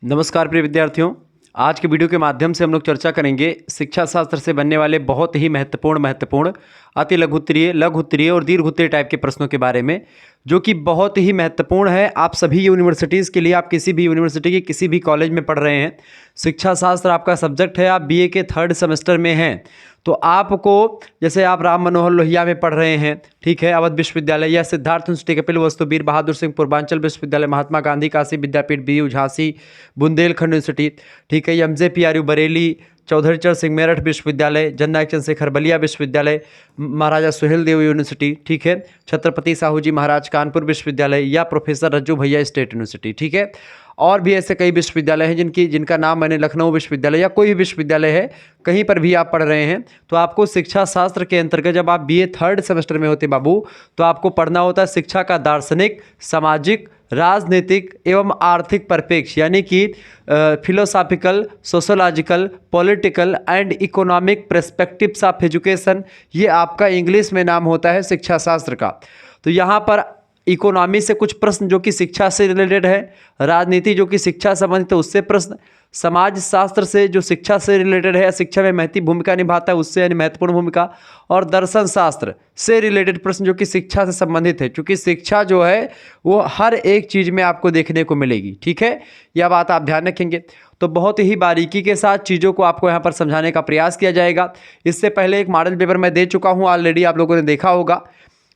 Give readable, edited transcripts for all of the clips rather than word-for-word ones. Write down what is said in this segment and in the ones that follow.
नमस्कार प्रिय विद्यार्थियों। आज के वीडियो के माध्यम से हम लोग चर्चा करेंगे शिक्षा शास्त्र से बनने वाले बहुत ही महत्वपूर्ण अति लघुत्तरीय, लघु उत्तरीय और दीर्घ उत्तरीय टाइप के प्रश्नों के बारे में, जो कि बहुत ही महत्वपूर्ण है आप सभी यूनिवर्सिटीज़ के लिए। आप किसी भी यूनिवर्सिटी के किसी भी कॉलेज में पढ़ रहे हैं, शिक्षा शास्त्र आपका सब्जेक्ट है, आप बीए के 3rd सेमेस्टर में हैं, तो आपको, जैसे आप राम मनोहर लोहिया में पढ़ रहे हैं, ठीक है, अवध विश्वविद्यालय या सिद्धार्थ यूनिवर्सिटी, कपिल वस्तु, वीर बहादुर सिंह पूर्वांचल विश्वविद्यालय, महात्मा गांधी काशी विद्यापीठ, बीयू झांसी, बुंदेलखंड यूनिवर्सिटी, ठीक है, एमजेपीआरयू बरेली, चौधरी चरण सिंह मेरठ विश्वविद्यालय, जननायक चंद्रशेखर बलिया विश्वविद्यालय, महाराजा सुहेल देव यूनिवर्सिटी, ठीक है, छत्रपति साहू जी महाराज कानपुर विश्वविद्यालय या प्रोफेसर रज्जू भैया स्टेट यूनिवर्सिटी, ठीक है। और भी ऐसे कई विश्वविद्यालय हैं जिनका नाम मैंने लखनऊ विश्वविद्यालय या कोई भी विश्वविद्यालय है, कहीं पर भी आप पढ़ रहे हैं, तो आपको शिक्षा शास्त्र के अंतर्गत जब आप बीए 3rd सेमेस्टर में होते बाबू, तो आपको पढ़ना होता है शिक्षा का दार्शनिक, सामाजिक, राजनीतिक एवं आर्थिक परिप्रेक्ष्य, यानी कि philosophical, sociological, political and economic perspectives of education, ये आपका इंग्लिश में नाम होता है शिक्षा शास्त्र का। तो यहाँ पर इकोनॉमी से कुछ प्रश्न जो कि शिक्षा से रिलेटेड है, राजनीति जो कि शिक्षा संबंधित है उससे प्रश्न, समाज शास्त्र से जो शिक्षा से रिलेटेड है, शिक्षा में महती भूमिका निभाता है उससे यानी महत्वपूर्ण भूमिका, और दर्शन शास्त्र से रिलेटेड प्रश्न जो कि शिक्षा से संबंधित है, क्योंकि शिक्षा जो है वो हर एक चीज़ में आपको देखने को मिलेगी, ठीक है, यह बात आप ध्यान रखेंगे। तो बहुत ही बारीकी के साथ चीज़ों को आपको यहाँ पर समझाने का प्रयास किया जाएगा। इससे पहले एक मॉडल पेपर मैं दे चुका हूँ, ऑलरेडी आप लोगों ने देखा होगा,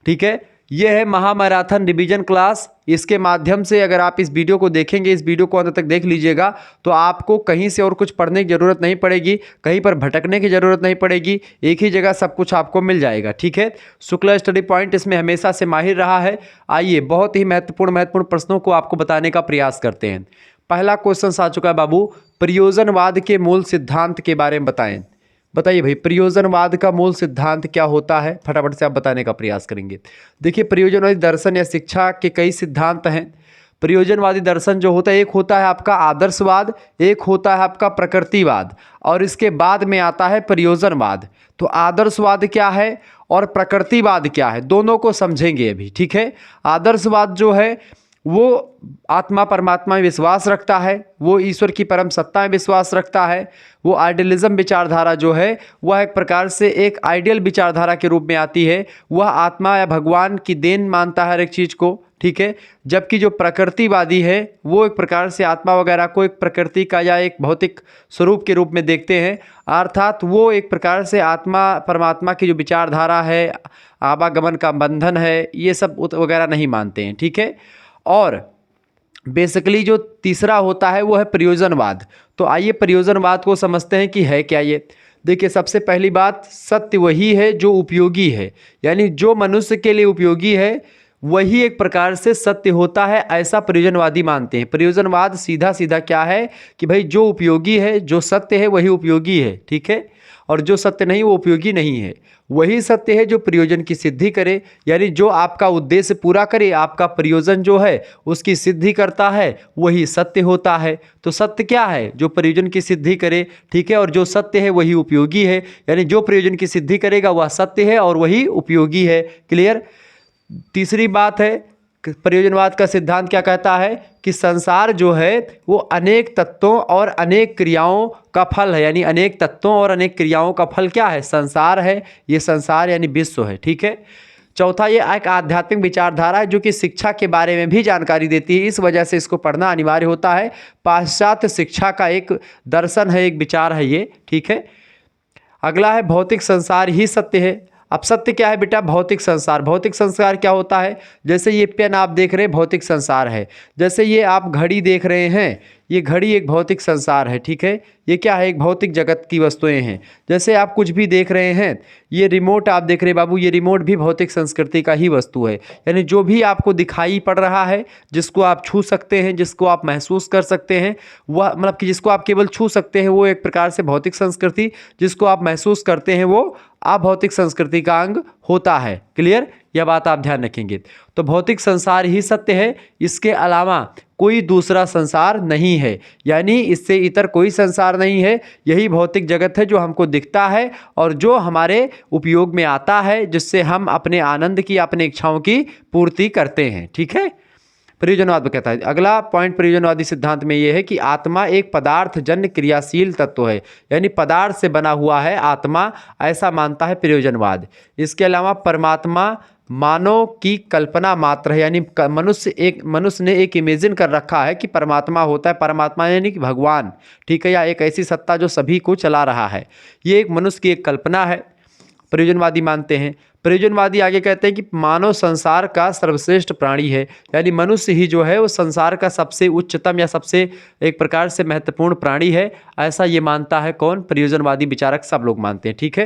ठीक है। यह है महामैराथन रिवीजन क्लास। इसके माध्यम से अगर आप इस वीडियो को देखेंगे, इस वीडियो को अंत तक देख लीजिएगा, तो आपको कहीं से और कुछ पढ़ने की ज़रूरत नहीं पड़ेगी, कहीं पर भटकने की ज़रूरत नहीं पड़ेगी, एक ही जगह सब कुछ आपको मिल जाएगा, ठीक है। शुक्ला स्टडी पॉइंट इसमें हमेशा से माहिर रहा है। आइए बहुत ही महत्वपूर्ण प्रश्नों को आपको बताने का प्रयास करते हैं। पहला क्वेश्चन आ चुका है बाबू, प्रयोजनवाद के मूल सिद्धांत के बारे में बताएं। बताइए भाई, प्रयोजनवाद का मूल सिद्धांत क्या होता है, फटाफट से आप बताने का प्रयास करेंगे। देखिए, प्रयोजनवादी दर्शन या शिक्षा के कई सिद्धांत हैं। प्रयोजनवादी दर्शन जो होता है, एक होता है आपका आदर्शवाद, एक होता है आपका प्रकृतिवाद, और इसके बाद में आता है प्रयोजनवाद। तो आदर्शवाद क्या है और प्रकृतिवाद क्या है, दोनों को समझेंगे अभी, ठीक है। आदर्शवाद जो है वो आत्मा परमात्मा में विश्वास रखता है, वो ईश्वर की परम सत्ता में विश्वास रखता है। वो आइडियलिज्म विचारधारा जो है वह एक प्रकार से एक आइडियल विचारधारा के रूप में आती है। वह आत्मा या भगवान की देन मानता है हर एक चीज़ को, ठीक है। जबकि जो प्रकृतिवादी है वो एक प्रकार से आत्मा वगैरह को एक प्रकृति का या एक भौतिक स्वरूप के रूप में देखते हैं, अर्थात वो एक प्रकार से आत्मा परमात्मा की जो विचारधारा है, आवागमन का बंधन है, ये सब वगैरह नहीं मानते हैं, ठीक है। और बेसिकली जो तीसरा होता है वो है प्रयोजनवाद। तो आइए प्रयोजनवाद को समझते हैं कि है क्या ये। देखिए, सबसे पहली बात, सत्य वही है जो उपयोगी है, यानी जो मनुष्य के लिए उपयोगी है वही एक प्रकार से सत्य होता है, ऐसा प्रयोजनवादी मानते हैं। प्रयोजनवाद सीधा सीधा क्या है कि भाई जो उपयोगी है, जो सत्य है वही उपयोगी है, ठीक है, और जो सत्य नहीं वो उपयोगी नहीं है। वही सत्य है जो प्रयोजन की सिद्धि करे, यानी जो आपका उद्देश्य पूरा करे, आपका प्रयोजन जो है उसकी सिद्धि करता है, वही सत्य होता है। तो सत्य क्या है, जो प्रयोजन की सिद्धि करे, ठीक है, और जो सत्य है वही उपयोगी है, यानी जो प्रयोजन की सिद्धि करेगा वह सत्य है और वही उपयोगी है। क्लियर। तीसरी बात है, प्रयोजनवाद का सिद्धांत क्या कहता है कि संसार जो है वो अनेक तत्वों और अनेक क्रियाओं का फल है, यानी अनेक तत्वों और अनेक क्रियाओं का फल क्या है, संसार है। ये संसार यानी विश्व है, ठीक है। चौथा, ये एक आध्यात्मिक विचारधारा है जो कि शिक्षा के बारे में भी जानकारी देती है, इस वजह से इसको पढ़ना अनिवार्य होता है। पाश्चात्य शिक्षा का एक दर्शन है, एक विचार है ये, ठीक है। अगला है भौतिक संसार ही सत्य है। अब सत्य क्या है बेटा, भौतिक संसार। भौतिक संसार क्या होता है, जैसे ये पेन आप देख रहे हैं भौतिक संसार है, जैसे ये आप घड़ी देख रहे हैं, ये घड़ी एक भौतिक संसार है, ठीक है। ये क्या है, एक भौतिक जगत की वस्तुएं हैं। जैसे आप कुछ भी देख रहे हैं, ये रिमोट आप देख रहे हैं बाबू, ये रिमोट भी भौतिक संस्कृति का ही वस्तु है, यानी जो भी आपको दिखाई पड़ रहा है, जिसको आप छू सकते हैं, जिसको आप महसूस कर सकते हैं, वह मतलब कि जिसको आप केवल छू सकते हैं वो एक प्रकार से भौतिक संस्कृति, जिसको आप महसूस करते हैं वो अभौतिक संस्कृति का अंग होता है। क्लियर, यह बात आप ध्यान रखेंगे। तो भौतिक संसार ही सत्य है, इसके अलावा कोई दूसरा संसार नहीं है, यानी इससे इतर कोई संसार नहीं है। यही भौतिक जगत है जो हमको दिखता है और जो हमारे उपयोग में आता है, जिससे हम अपने आनंद की, अपने इच्छाओं की पूर्ति करते हैं, ठीक है। प्रयोजनवाद कहता है। अगला पॉइंट प्रयोजनवादी सिद्धांत में ये है कि आत्मा एक पदार्थजन्य क्रियाशील तत्व है, यानी पदार्थ से बना हुआ है आत्मा, ऐसा मानता है प्रयोजनवाद। इसके अलावा परमात्मा मानव की कल्पना मात्र है, यानी मनुष्य ने एक इमेजिन कर रखा है कि परमात्मा होता है। परमात्मा यानी कि भगवान, ठीक है, या एक ऐसी सत्ता जो सभी को चला रहा है। ये एक मनुष्य की एक कल्पना है, प्रयोजनवादी मानते हैं। प्रयोजनवादी आगे कहते हैं कि मानव संसार का सर्वश्रेष्ठ प्राणी है, यानी मनुष्य ही जो है वो संसार का सबसे उच्चतम या सबसे एक प्रकार से महत्वपूर्ण प्राणी है, ऐसा ये मानता है कौन? प्रयोजनवादी विचारक सब लोग मानते हैं, ठीक है,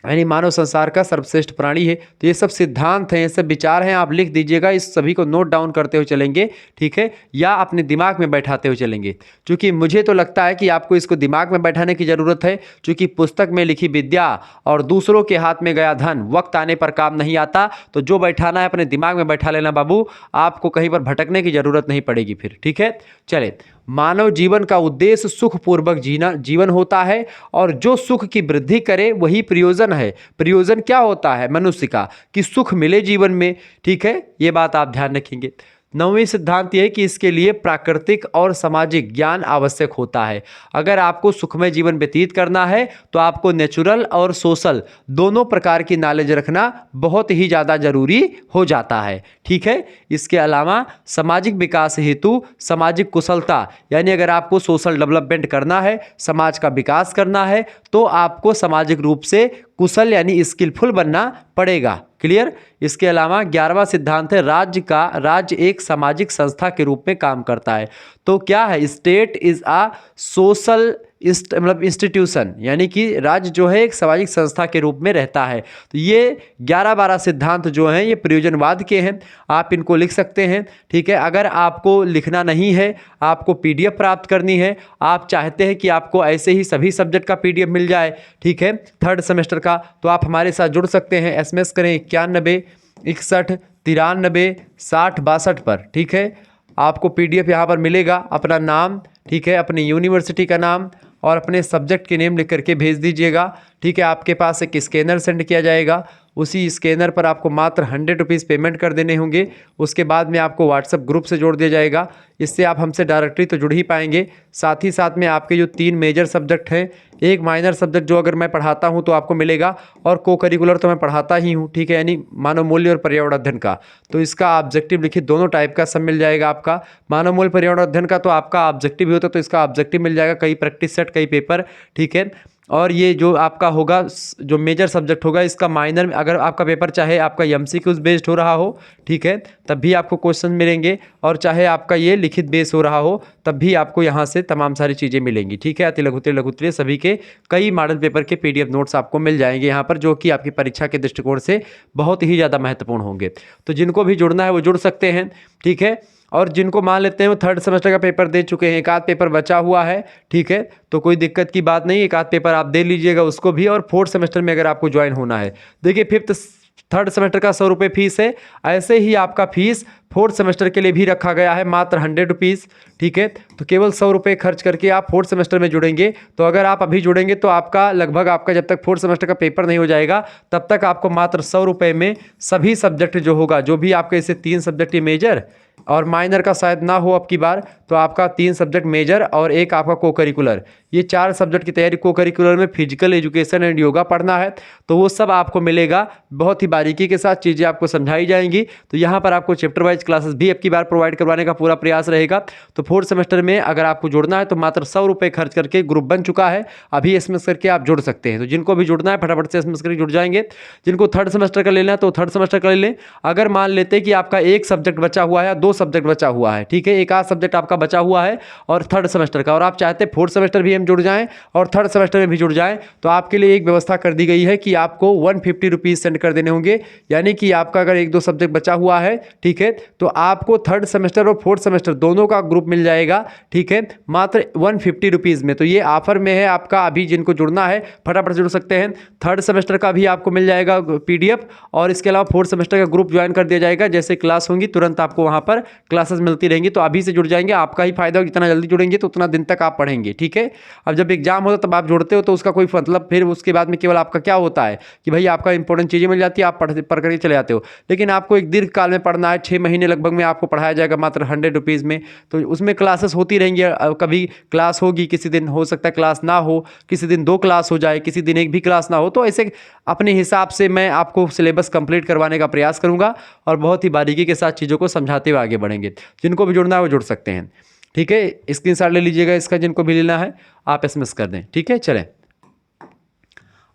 यानी मानव संसार का सर्वश्रेष्ठ प्राणी है। तो ये सब सिद्धांत हैं, ये सब विचार हैं, आप लिख दीजिएगा, इस सभी को नोट डाउन करते हुए चलेंगे, ठीक है, या अपने दिमाग में बैठाते हुए चलेंगे। क्योंकि मुझे तो लगता है कि आपको इसको दिमाग में बैठाने की ज़रूरत है, क्योंकि पुस्तक में लिखी विद्या और दूसरों के हाथ में गया धन वक्त आने पर काम नहीं आता। तो जो बैठाना है अपने दिमाग में बैठा लेना बाबू, आपको कहीं पर भटकने की ज़रूरत नहीं पड़ेगी फिर, ठीक है। चले, मानव जीवन का उद्देश्य सुखपूर्वक जीवन होता है, और जो सुख की वृद्धि करे वही प्रयोजन है। प्रयोजन क्या होता है मनुष्य का? कि सुख मिले जीवन में, ठीक है, ये बात आप ध्यान रखेंगे। 9वीं सिद्धांत यह है कि इसके लिए प्राकृतिक और सामाजिक ज्ञान आवश्यक होता है। अगर आपको सुखमय जीवन व्यतीत करना है तो आपको नेचुरल और सोशल दोनों प्रकार की नॉलेज रखना बहुत ही ज़्यादा जरूरी हो जाता है, ठीक है। इसके अलावा सामाजिक विकास हेतु सामाजिक कुशलता, यानी अगर आपको सोशल डेवलपमेंट करना है, समाज का विकास करना है, तो आपको सामाजिक रूप से कुशल यानी स्किलफुल बनना पड़ेगा। क्लियर। इसके अलावा 11वां सिद्धांत है राज्य एक सामाजिक संस्था के रूप में काम करता है। तो क्या है? स्टेट इज अ सोशल मतलब इंस्टीट्यूशन, यानी कि राज्य जो है एक सामाजिक संस्था के रूप में रहता है। तो ये 11-12 सिद्धांत जो हैं ये प्रयोजनवाद के हैं, आप इनको लिख सकते हैं, ठीक है। अगर आपको लिखना नहीं है, आपको PDF प्राप्त करनी है, आप चाहते हैं कि आपको ऐसे ही सभी सब्जेक्ट का PDF मिल जाए, ठीक है, 3rd सेमेस्टर का, तो आप हमारे साथ जुड़ सकते हैं। SMS करें 91 61 93 60 62 पर, ठीक है। आपको PDF यहाँ पर मिलेगा, अपना नाम, ठीक है, अपनी यूनिवर्सिटी का नाम और अपने सब्जेक्ट के नेम लिख करके भेज दीजिएगा, ठीक है। आपके पास एक स्कैनर सेंड किया जाएगा, उसी स्कैनर पर आपको मात्र 100 रुपीज़ पेमेंट कर देने होंगे। उसके बाद में आपको व्हाट्सएप ग्रुप से जोड़ दिया जाएगा, इससे आप हमसे डायरेक्टली तो जुड़ ही पाएंगे। साथ ही साथ में आपके जो 3 मेजर सब्जेक्ट हैं, एक माइनर सब्जेक्ट जो अगर मैं पढ़ाता हूं तो आपको मिलेगा, और को करिकुलर तो मैं पढ़ाता ही हूं, ठीक है, यानी मानव मूल्य और पर्यावरण अध्ययन का। तो इसका ऑब्जेक्टिव लिखित दोनों टाइप का सब मिल जाएगा आपका। मानव मूल्य पर्यावरण अध्ययन का तो आपका ऑब्जेक्टिव ही होता है, तो इसका ऑब्जेक्टिव मिल जाएगा, कई प्रैक्टिस सेट, कई पेपर, ठीक है। और ये जो आपका होगा जो मेजर सब्जेक्ट होगा, इसका माइनर में अगर आपका पेपर चाहे आपका MCQs बेस्ड हो रहा हो, ठीक है, तब भी आपको क्वेश्चन मिलेंगे, और चाहे आपका ये लिखित बेस हो रहा हो तब भी आपको यहाँ से तमाम सारी चीज़ें मिलेंगी, ठीक है। अति लघु उत्तरीय, लघु उत्तरीय सभी के कई मॉडल पेपर के PDF नोट्स आपको मिल जाएंगे यहाँ पर, जो कि आपकी परीक्षा के दृष्टिकोण से बहुत ही ज़्यादा महत्वपूर्ण होंगे। तो जिनको भी जुड़ना है वो जुड़ सकते हैं, ठीक है। और जिनको मान लेते हैं वो 3rd सेमेस्टर का पेपर दे चुके हैं, एक आध पेपर बचा हुआ है, ठीक है, तो कोई दिक्कत की बात नहीं, एक आध पेपर आप दे लीजिएगा उसको भी। और 4th सेमेस्टर में अगर आपको ज्वाइन होना है, देखिए 3rd सेमेस्टर का 100 रुपये फीस है, ऐसे ही आपका फीस 4th सेमेस्टर के लिए भी रखा गया है, मात्र 100 रुपीज़, ठीक है। तो केवल 100 रुपये खर्च करके आप 4th सेमेस्टर में जुड़ेंगे। तो अगर आप अभी जुड़ेंगे तो आपका लगभग आपका जब तक 4th सेमेस्टर का पेपर नहीं हो जाएगा तब तक आपको मात्र 100 रुपये में सभी सब्जेक्ट जो होगा, जो भी आपके इसे 3 सब्जेक्ट मेजर और माइनर का शायद ना हो अब की बार, तो आपका 3 सब्जेक्ट मेजर और एक आपका को करिकुलर, ये 4 सब्जेक्ट की तैयारी। को करिकुलर में फिजिकल एजुकेशन एंड योगा पढ़ना है, तो वो सब आपको मिलेगा, बहुत ही बारीकी के साथ चीज़ें आपको समझाई जाएंगी। तो यहाँ पर आपको चैप्टर वाइज क्लासेस भी अब की बार प्रोवाइड करवाने का पूरा प्रयास रहेगा। तो 4th सेमेस्टर में अगर आपको जुड़ना है तो मात्र 100 रुपये खर्च करके ग्रुप बन चुका है, अभी SMS करके आप जुड़ सकते हैं। तो जिनको भी जुड़ना है फटाफट से SMS करके जुड़ जाएंगे। जिनको 3rd सेमेस्टर का लेना है तो 3rd सेमेस्टर का ले लें। अगर मान लेते कि आपका एक सब्जेक्ट बचा हुआ है, 2 सब्जेक्ट बचा हुआ है, ठीक है, एक आध सब्जेक्ट आपका बचा हुआ है और 3rd सेमेस्टर का, और आप चाहते हैं 4th सेमेस्टर भी हम जुड़ जाएं और 3rd सेमेस्टर में भी जुड़ जाएं, तो आपके लिए एक व्यवस्था कर दी गई है कि आपको 150 रुपीज़ सेंड कर देने होंगे। यानी कि आपका अगर 1-2 सब्जेक्ट बचा हुआ है, ठीक है, तो आपको 3rd सेमेस्टर और 4th सेमेस्टर दोनों का ग्रुप मिल जाएगा, ठीक है, मात्र 150 रुपीज़ में। तो ये ऑफर में है आपका, अभी जिनको जुड़ना है फटाफट जुड़ सकते हैं। 3rd सेमेस्टर का भी आपको मिल जाएगा PDF, और इसके अलावा 4th सेमेस्टर का ग्रुप ज्वाइन कर दिया जाएगा। जैसे क्लास होंगी तुरंत आपको वहाँ पर क्लासेस मिलती रहेंगी। तो अभी से जुड़ जाएंगे, आपका ही फायदा होगा, जितना जल्दी जुड़ेंगे तो उतना दिन तक आप पढ़ेंगे, ठीक है। अब जब एग्जाम होता है तब आप जुड़ते हो तो उसका कोई मतलब, फिर उसके बाद में केवल आपका क्या होता है कि भाई आपका इंपॉर्टेंट चीज़ें मिल जाती है, आप पढ़ करके चले जाते हो। लेकिन आपको एक दीर्घ काल में पढ़ना है, 6 महीने महीने लगभग में आपको पढ़ाया जाएगा मात्र 100 रुपीज़ में। तो उसमें क्लासेस होती रहेंगी, कभी क्लास होगी, किसी दिन हो सकता है क्लास ना हो, किसी दिन 2 क्लास हो जाए, किसी दिन एक भी क्लास ना हो। तो ऐसे अपने हिसाब से मैं आपको सिलेबस कंप्लीट करवाने का प्रयास करूँगा और बहुत ही बारीकी के साथ चीज़ों को समझाते हुए आगे बढ़ेंगे। जिनको भी जुड़ना है वो जुड़ सकते हैं, ठीक है। स्क्रीनशॉट ले लीजिएगा इसका, जिनको भी लेना है आप SMS कर दें, ठीक है। चलें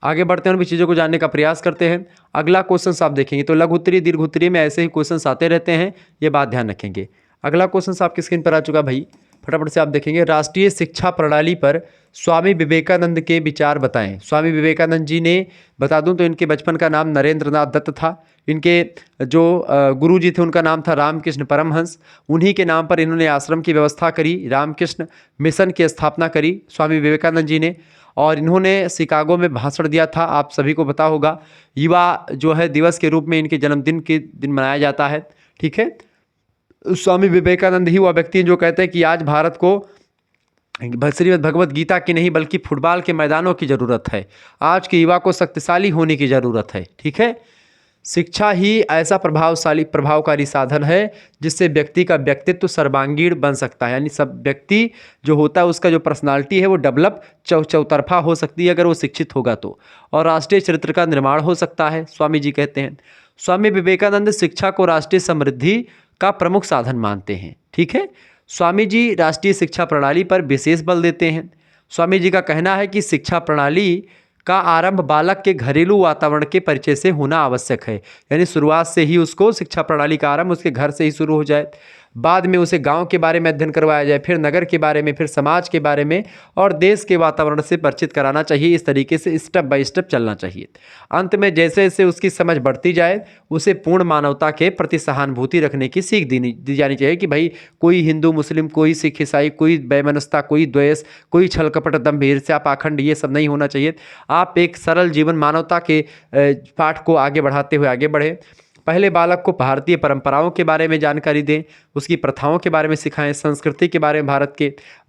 आगे बढ़ते हैं और भी चीज़ों को जानने का प्रयास करते हैं। अगला क्वेश्चन आप देखेंगे तो लघु उत्तरीय दीर्घ उत्तरीय में ऐसे ही क्वेश्चन आते रहते हैं, ये बात ध्यान रखेंगे। अगला क्वेश्चन आपकी स्क्रीन पर आ चुका भाई, फटाफट से आप देखेंगे। राष्ट्रीय शिक्षा प्रणाली पर स्वामी विवेकानंद के विचार बताएं। स्वामी विवेकानंद जी ने, बता दूं तो इनके बचपन का नाम नरेंद्र नाथ दत्त था। इनके जो गुरु जी थे उनका नाम था रामकृष्ण परमहंस। उन्हीं के नाम पर इन्होंने आश्रम की व्यवस्था करी, रामकृष्ण मिशन की स्थापना करी स्वामी विवेकानंद जी ने। और इन्होंने शिकागो में भाषण दिया था, आप सभी को पता होगा। युवा जो है दिवस के रूप में इनके जन्मदिन के दिन मनाया जाता है, ठीक है। स्वामी विवेकानंद ही वह व्यक्ति हैं जो कहते हैं कि आज भारत को श्रीमद् भगवत गीता की नहीं बल्कि फुटबॉल के मैदानों की ज़रूरत है। आज के युवा को शक्तिशाली होने की ज़रूरत है, ठीक है। शिक्षा ही ऐसा प्रभावकारी साधन है जिससे व्यक्ति का व्यक्तित्व सर्वांगीण बन सकता है। यानी सब व्यक्ति जो होता है उसका जो पर्सनालिटी है वो डेवलप चौतरफा हो सकती है अगर वो शिक्षित होगा तो, और राष्ट्रीय चरित्र का निर्माण हो सकता है, स्वामी जी कहते हैं। स्वामी विवेकानंद शिक्षा को राष्ट्रीय समृद्धि का प्रमुख साधन मानते हैं, ठीक है। स्वामी जी राष्ट्रीय शिक्षा प्रणाली पर विशेष बल देते हैं। स्वामी जी का कहना है कि शिक्षा प्रणाली का आरंभ बालक के घरेलू वातावरण के परिचय से होना आवश्यक है। यानी शुरुआत से ही उसको शिक्षा प्रणाली का आरंभ उसके घर से ही शुरू हो जाए, बाद में उसे गांव के बारे में अध्ययन करवाया जाए, फिर नगर के बारे में, फिर समाज के बारे में और देश के वातावरण से परिचित कराना चाहिए। इस तरीके से स्टेप बाय स्टेप चलना चाहिए। अंत में जैसे जैसे उसकी समझ बढ़ती जाए उसे पूर्ण मानवता के प्रति सहानुभूति रखने की सीख दी जानी चाहिए कि भाई कोई हिंदू मुस्लिम, कोई सिख ईसाई, कोई वैमनस्यता, कोई द्वेष, कोई छल कपट दंभ ईर्ष्या पाखंड, ये सब नहीं होना चाहिए। आप एक सरल जीवन मानवता के पाठ को आगे बढ़ाते हुए आगे बढ़े। पहले बालक को भारतीय परंपराओं के बारे में जानकारी दें, उसकी प्रथाओं के बारे में सिखाएं, संस्कृति के बारे में,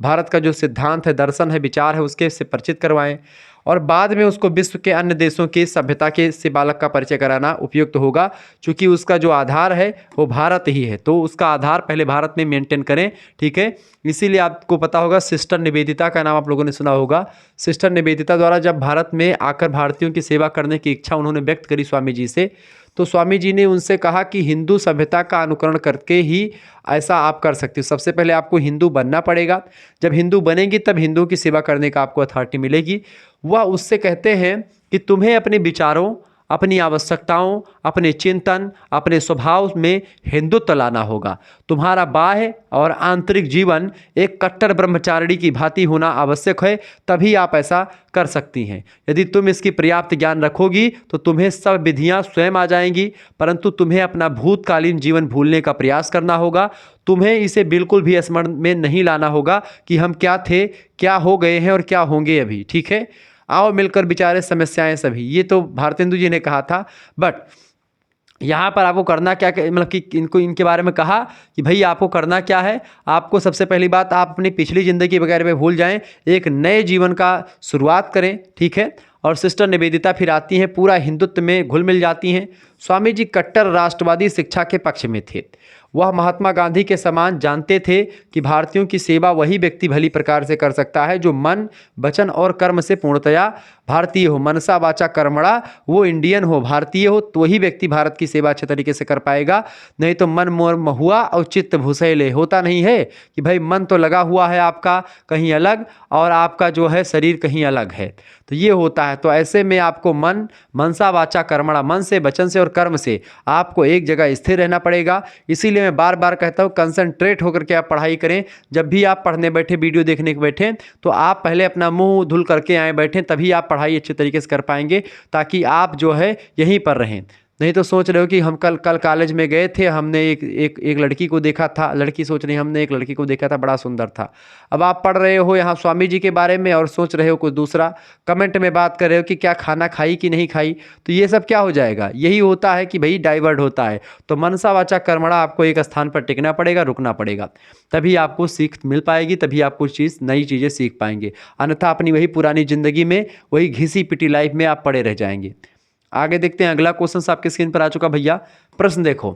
भारत का जो सिद्धांत है, दर्शन है, विचार है, उसके से परिचित करवाएं। और बाद में उसको विश्व के अन्य देशों की सभ्यता के से बालक का परिचय कराना उपयुक्त होगा, क्योंकि उसका जो आधार है वो भारत ही है। तो उसका आधार पहले भारत में मेंटेन करें, ठीक है। इसीलिए आपको पता होगा सिस्टर निवेदिता का नाम आप लोगों ने सुना होगा। सिस्टर निवेदिता द्वारा जब भारत में आकर भारतीयों की सेवा करने की इच्छा उन्होंने व्यक्त करी स्वामी जी से, तो स्वामी जी ने उनसे कहा कि हिंदू सभ्यता का अनुकरण करके ही ऐसा आप कर सकते हो। सबसे पहले आपको हिंदू बनना पड़ेगा, जब हिंदू बनेंगी तब हिंदुओं की सेवा करने का आपको अथॉरिटी मिलेगी। वह उससे कहते हैं कि तुम्हें अपने विचारों, अपनी आवश्यकताओं, अपने चिंतन, अपने स्वभाव में हिंदुत्व लाना होगा। तुम्हारा बाह्य और आंतरिक जीवन एक कट्टर ब्रह्मचारिणी की भांति होना आवश्यक है, तभी आप ऐसा कर सकती हैं। यदि तुम इसकी पर्याप्त ज्ञान रखोगी तो तुम्हें सब विधियां स्वयं आ जाएंगी, परंतु तुम्हें अपना भूतकालीन जीवन भूलने का प्रयास करना होगा। तुम्हें इसे बिल्कुल भी स्मरण में नहीं लाना होगा कि हम क्या थे, क्या हो गए हैं और क्या होंगे अभी, ठीक है। आओ मिलकर विचारे समस्याएं सभी, ये तो भारतेंदु जी ने कहा था। बट यहाँ पर आपको करना क्या, मतलब कि इनके बारे में कहा कि भाई आपको करना क्या है। आपको सबसे पहली बात, आप अपनी पिछली ज़िंदगी वगैरह में भूल जाएं, एक नए जीवन का शुरुआत करें, ठीक है। और सिस्टर निवेदिता फिर आती हैं, पूरा हिंदुत्व में घुल मिल जाती हैं। स्वामी जी कट्टर राष्ट्रवादी शिक्षा के पक्ष में थे। वह महात्मा गांधी के समान जानते थे कि भारतीयों की सेवा वही व्यक्ति भली प्रकार से कर सकता है जो मन, वचन और कर्म से पूर्णतया भारतीय हो। मनसा वाचा कर्मणा, वो इंडियन हो, भारतीय हो, तो वही व्यक्ति भारत की सेवा अच्छे तरीके से कर पाएगा। नहीं तो मन मोर महुआ और चित्त भूसैले, होता नहीं है कि भाई मन तो लगा हुआ है आपका कहीं अलग और आपका जो है शरीर कहीं अलग है, तो ये होता है। तो ऐसे में आपको मनसा वाचा कर्मणा, मन से, वचन से और कर्म से आपको एक जगह स्थिर रहना पड़ेगा। इसीलिए मैं बार बार कहता हूँ कंसंट्रेट होकर के आप पढ़ाई करें। जब भी आप पढ़ने बैठे, वीडियो देखने के बैठे, तो आप पहले अपना मुंह धुल करके आए बैठें, तभी आप पढ़ाई अच्छे तरीके से कर पाएंगे, ताकि आप जो है यहीं पर रहें। नहीं तो सोच रहे हो कि हम कल कॉलेज में गए थे, हमने एक लड़की को देखा था, लड़की सोच रही हमने एक लड़की को देखा था, बड़ा सुंदर था। अब आप पढ़ रहे हो यहाँ स्वामी जी के बारे में और सोच रहे हो कुछ दूसरा, कमेंट में बात कर रहे हो कि क्या खाना खाई कि नहीं खाई, तो ये सब क्या हो जाएगा। यही होता है कि भाई डाइवर्ट होता है। तो मनसा वाचा कर्मणा, आपको एक स्थान पर टिकना पड़ेगा, रुकना पड़ेगा, तभी आपको सीख मिल पाएगी, तभी आप कुछ नई चीज़ें सीख पाएंगे। अन्यथा अपनी वही पुरानी ज़िंदगी में, वही घिसी पिटी लाइफ में आप पड़े रह जाएंगे। आगे देखते हैं, अगला क्वेश्चन आपके स्क्रीन पर आ चुका भैया। प्रश्न देखो,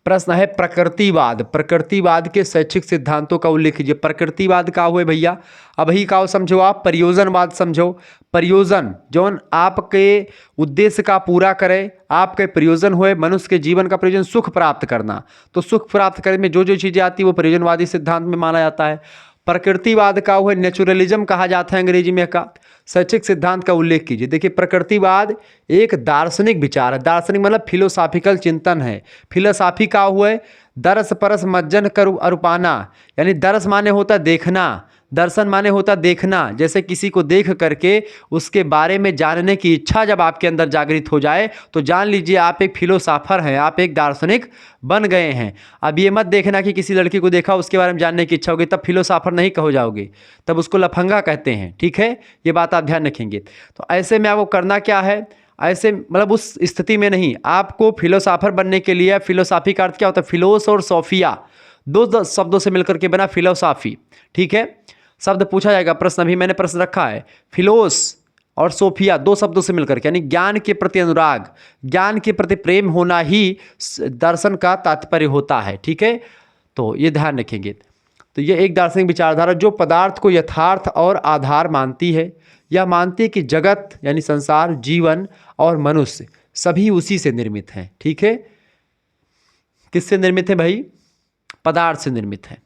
प्रश्न है प्रकृतिवाद। प्रकृतिवाद के शैक्षिक सिद्धांतों का उल्लेख कीजिए। प्रकृतिवाद का हुए भैया, अब ही का समझो आप, प्रयोजनवाद समझो। प्रयोजन जौन आपके उद्देश्य का पूरा करे, आपके प्रयोजन हुए मनुष्य के जीवन का प्रयोजन सुख प्राप्त करना, तो सुख प्राप्त करने में जो जो चीज़ें आती है वो प्रयोजनवादी सिद्धांत में माना जाता है। प्रकृतिवाद का हुए नेचुरलिज्म कहा जाता है अंग्रेजी में का। शैक्षिक सिद्धांत का उल्लेख कीजिए। देखिए प्रकृतिवाद एक दार्शनिक विचार है। दार्शनिक मतलब फिलोसॉफिकल चिंतन है। फिलोसॉफी का हुआ दरस परस मज्जन कर अरुपाना, यानी दरस माने होता देखना, दर्शन माने होता देखना। जैसे किसी को देख करके उसके बारे में जानने की इच्छा जब आपके अंदर जागृत हो जाए तो जान लीजिए आप एक फिलोसॉफर हैं, आप एक दार्शनिक बन गए हैं। अब ये मत देखना कि किसी लड़की को देखा उसके बारे में जानने की इच्छा होगी, तब फिलोसॉफर नहीं कहो जाओगे, तब उसको लफंगा कहते हैं। ठीक है, ये बात आप ध्यान रखेंगे। तो ऐसे में आपको करना क्या है, ऐसे मतलब उस स्थिति में नहीं, आपको फिलोसॉफर बनने के लिए, फिलोसॉफी का अर्थ क्या होता है, फिलोस और सोफिया दो शब्दों से मिलकर के बना फिलोसॉफी। ठीक है, शब्द पूछा जाएगा, प्रश्न अभी मैंने प्रश्न रखा है, फिलोस और सोफिया दो शब्दों से मिलकर के, यानी ज्ञान के प्रति अनुराग, ज्ञान के प्रति प्रेम होना ही दर्शन का तात्पर्य होता है। ठीक है, तो ये ध्यान रखेंगे। तो ये एक दार्शनिक विचारधारा जो पदार्थ को यथार्थ और आधार मानती है, यह मानती है कि जगत यानी संसार, जीवन और मनुष्य सभी उसी से निर्मित हैं। ठीक है, किससे निर्मित है भाई, पदार्थ से निर्मित है।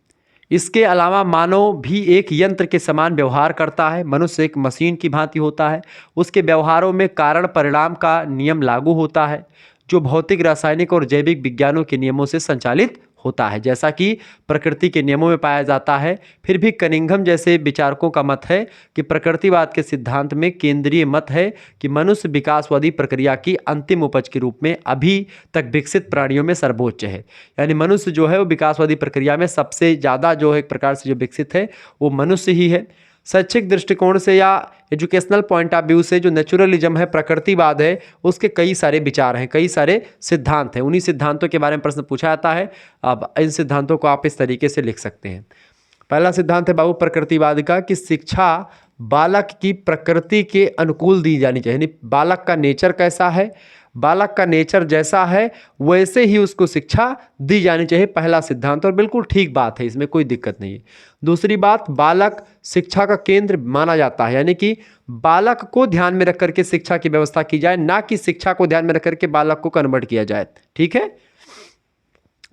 इसके अलावा मानव भी एक यंत्र के समान व्यवहार करता है। मनुष्य एक मशीन की भांति होता है। उसके व्यवहारों में कारण परिणाम का नियम लागू होता है जो भौतिक, रासायनिक और जैविक विज्ञानों के नियमों से संचालित होता है, जैसा कि प्रकृति के नियमों में पाया जाता है। फिर भी कनिंघम जैसे विचारकों का मत है कि प्रकृतिवाद के सिद्धांत में केंद्रीय मत है कि मनुष्य विकासवादी प्रक्रिया की अंतिम उपज के रूप में अभी तक विकसित प्राणियों में सर्वोच्च है। यानी मनुष्य जो है वो विकासवादी प्रक्रिया में सबसे ज़्यादा जो है एक प्रकार से जो विकसित है वो मनुष्य ही है। शैक्षिक दृष्टिकोण से या एजुकेशनल पॉइंट ऑफ व्यू से जो नेचुरलिज्म है, प्रकृतिवाद है, उसके कई सारे विचार हैं, कई सारे सिद्धांत हैं। उन्हीं सिद्धांतों के बारे में प्रश्न पूछा जाता है। अब इन सिद्धांतों को आप इस तरीके से लिख सकते हैं। पहला सिद्धांत है बाबू प्रकृतिवाद का कि शिक्षा बालक की प्रकृति के अनुकूल दी जानी चाहिए, यानी बालक का नेचर कैसा है, बालक का नेचर जैसा है वैसे ही उसको शिक्षा दी जानी चाहिए। पहला सिद्धांत, और बिल्कुल ठीक बात है, इसमें कोई दिक्कत नहीं है। दूसरी बात, बालक शिक्षा का केंद्र माना जाता है, यानी कि बालक को ध्यान में रख करके शिक्षा की व्यवस्था की जाए, ना कि शिक्षा को ध्यान में रख करके बालक को कन्वर्ट किया जाए। ठीक है।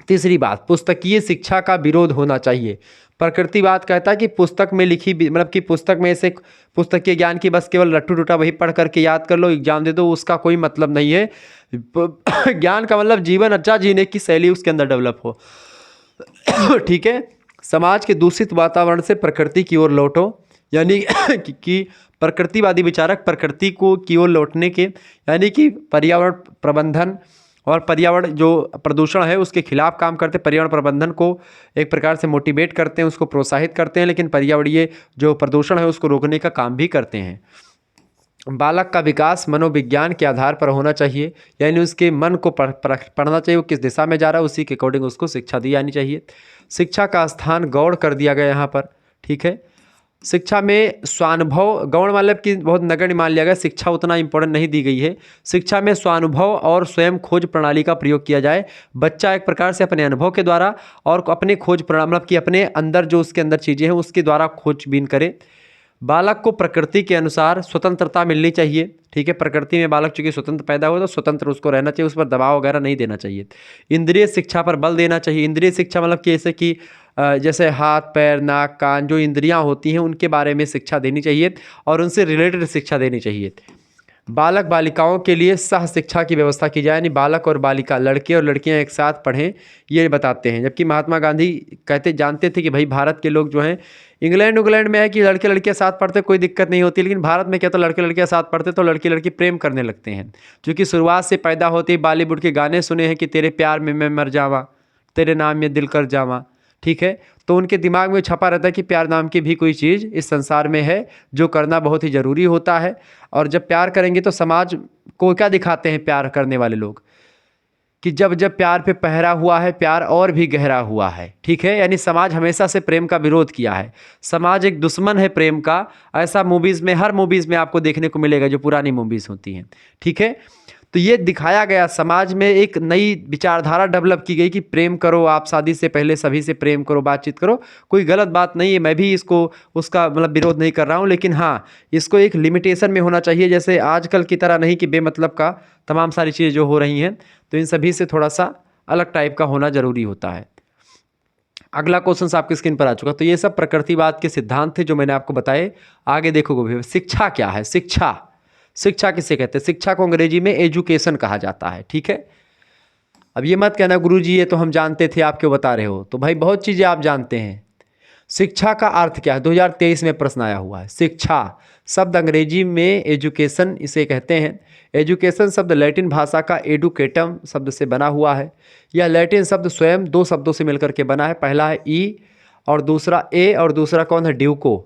तीसरी बात, पुस्तकीय शिक्षा का विरोध होना चाहिए। प्रकृतिवाद कहता है कि पुस्तक में लिखी, मतलब कि पुस्तक में से पुस्तकीय ज्ञान की बस केवल रट्टू टूटा वही पढ़ करके याद कर लो, एग्जाम दे दो, उसका कोई मतलब नहीं है। ज्ञान का मतलब जीवन अच्छा जीने की शैली उसके अंदर डेवलप हो। ठीक है। समाज के दूषित वातावरण से प्रकृति की ओर लौटो, यानी कि प्रकृतिवादी विचारक प्रकृति को की ओर लौटने के, यानी कि पर्यावरण प्रबंधन और पर्यावरण जो प्रदूषण है उसके खिलाफ काम करते, पर्यावरण प्रबंधन को एक प्रकार से मोटिवेट करते हैं, उसको प्रोत्साहित करते हैं, लेकिन पर्यावरणीय जो प्रदूषण है उसको रोकने का काम भी करते हैं। बालक का विकास मनोविज्ञान के आधार पर होना चाहिए, यानी उसके मन को पढ़ना चाहिए, वो किस दिशा में जा रहा है उसी के अकॉर्डिंग उसको शिक्षा दी जानी चाहिए। शिक्षा का स्थान गौण कर दिया गया यहाँ पर। ठीक है। शिक्षा में स्वानुभव, गौण मतलब कि बहुत नगण्य मान लिया गया, शिक्षा उतना इंपॉर्टेंट नहीं दी गई है। शिक्षा में स्वानुभव और स्वयं खोज प्रणाली का प्रयोग किया जाए। बच्चा एक प्रकार से अपने अनुभव के द्वारा और अपने खोज प्रणाली, मतलब कि अपने अंदर जो उसके अंदर चीज़ें हैं उसके द्वारा खोजबीन करे। बालक को प्रकृति के अनुसार स्वतंत्रता मिलनी चाहिए। ठीक है। प्रकृति में बालक चूंकि स्वतंत्र पैदा हुआ तो स्वतंत्र उसको रहना चाहिए, उस पर दबाव वगैरह नहीं देना चाहिए। इंद्रिय शिक्षा पर बल देना चाहिए। इंद्रिय शिक्षा मतलब कि ऐसे कि जैसे हाथ, पैर, नाक, कान जो इंद्रियां होती हैं उनके बारे में शिक्षा देनी चाहिए और उनसे रिलेटेड शिक्षा देनी चाहिए। बालक बालिकाओं के लिए सह शिक्षा की व्यवस्था की जाए, यानी बालक और बालिका, लड़के और लड़कियां एक साथ पढ़ें, ये बताते हैं। जबकि महात्मा गांधी जानते थे कि भाई भारत के लोग जो हैं, इंग्लैंड में है कि लड़के लड़कियां साथ पढ़ते कोई दिक्कत नहीं होती, लेकिन भारत में क्या, तो लड़के लड़कियां साथ पढ़ते तो लड़की लड़की प्रेम करने लगते हैं। क्योंकि शुरुआत से पैदा होते ही बॉलीवुड के गाने सुने हैं कि तेरे प्यार में मैं मर जावा, तेरे नाम में दिल कर जावा। ठीक है। तो उनके दिमाग में छपा रहता है कि प्यार नाम की भी कोई चीज़ इस संसार में है जो करना बहुत ही ज़रूरी होता है। और जब प्यार करेंगे तो समाज को क्या दिखाते हैं प्यार करने वाले लोग, कि जब जब प्यार पे पहरा हुआ है प्यार और भी गहरा हुआ है। ठीक है। यानी समाज हमेशा से प्रेम का विरोध किया है, समाज एक दुश्मन है प्रेम का। ऐसा मूवीज़ में, हर मूवीज़ में आपको देखने को मिलेगा जो पुरानी मूवीज़ होती हैं। ठीक है। तो ये दिखाया गया, समाज में एक नई विचारधारा डेवलप की गई कि प्रेम करो, आप शादी से पहले सभी से प्रेम करो, बातचीत करो। कोई गलत बात नहीं है, मैं भी इसको उसका मतलब विरोध नहीं कर रहा हूँ, लेकिन हाँ इसको एक लिमिटेशन में होना चाहिए। जैसे आजकल की तरह नहीं कि बेमतलब का तमाम सारी चीज़ें जो हो रही हैं, तो इन सभी से थोड़ा सा अलग टाइप का होना ज़रूरी होता है। अगला क्वेश्चन आपकी स्क्रीन पर आ चुका। तो ये सब प्रकृतिवाद के सिद्धांत थे जो मैंने आपको बताए। आगे देखोगे शिक्षा क्या है। शिक्षा, शिक्षा किसे कहते हैं? शिक्षा को अंग्रेजी में एजुकेशन कहा जाता है, ठीक है। अब ये मत कहना गुरुजी ये तो हम जानते थे, आप क्यों बता रहे हो। तो भाई बहुत चीज़ें आप जानते हैं। शिक्षा का अर्थ क्या है? 2023 में प्रश्न आया हुआ है। शिक्षा शब्द अंग्रेजी में एजुकेशन इसे कहते हैं। एजुकेशन शब्द लैटिन भाषा का एडुकेटम शब्द से बना हुआ है। यह लैटिन शब्द स्वयं दो शब्दों से मिलकर के बना है। पहला है ई और दूसरा ए, और दूसरा कौन है? ड्यूको।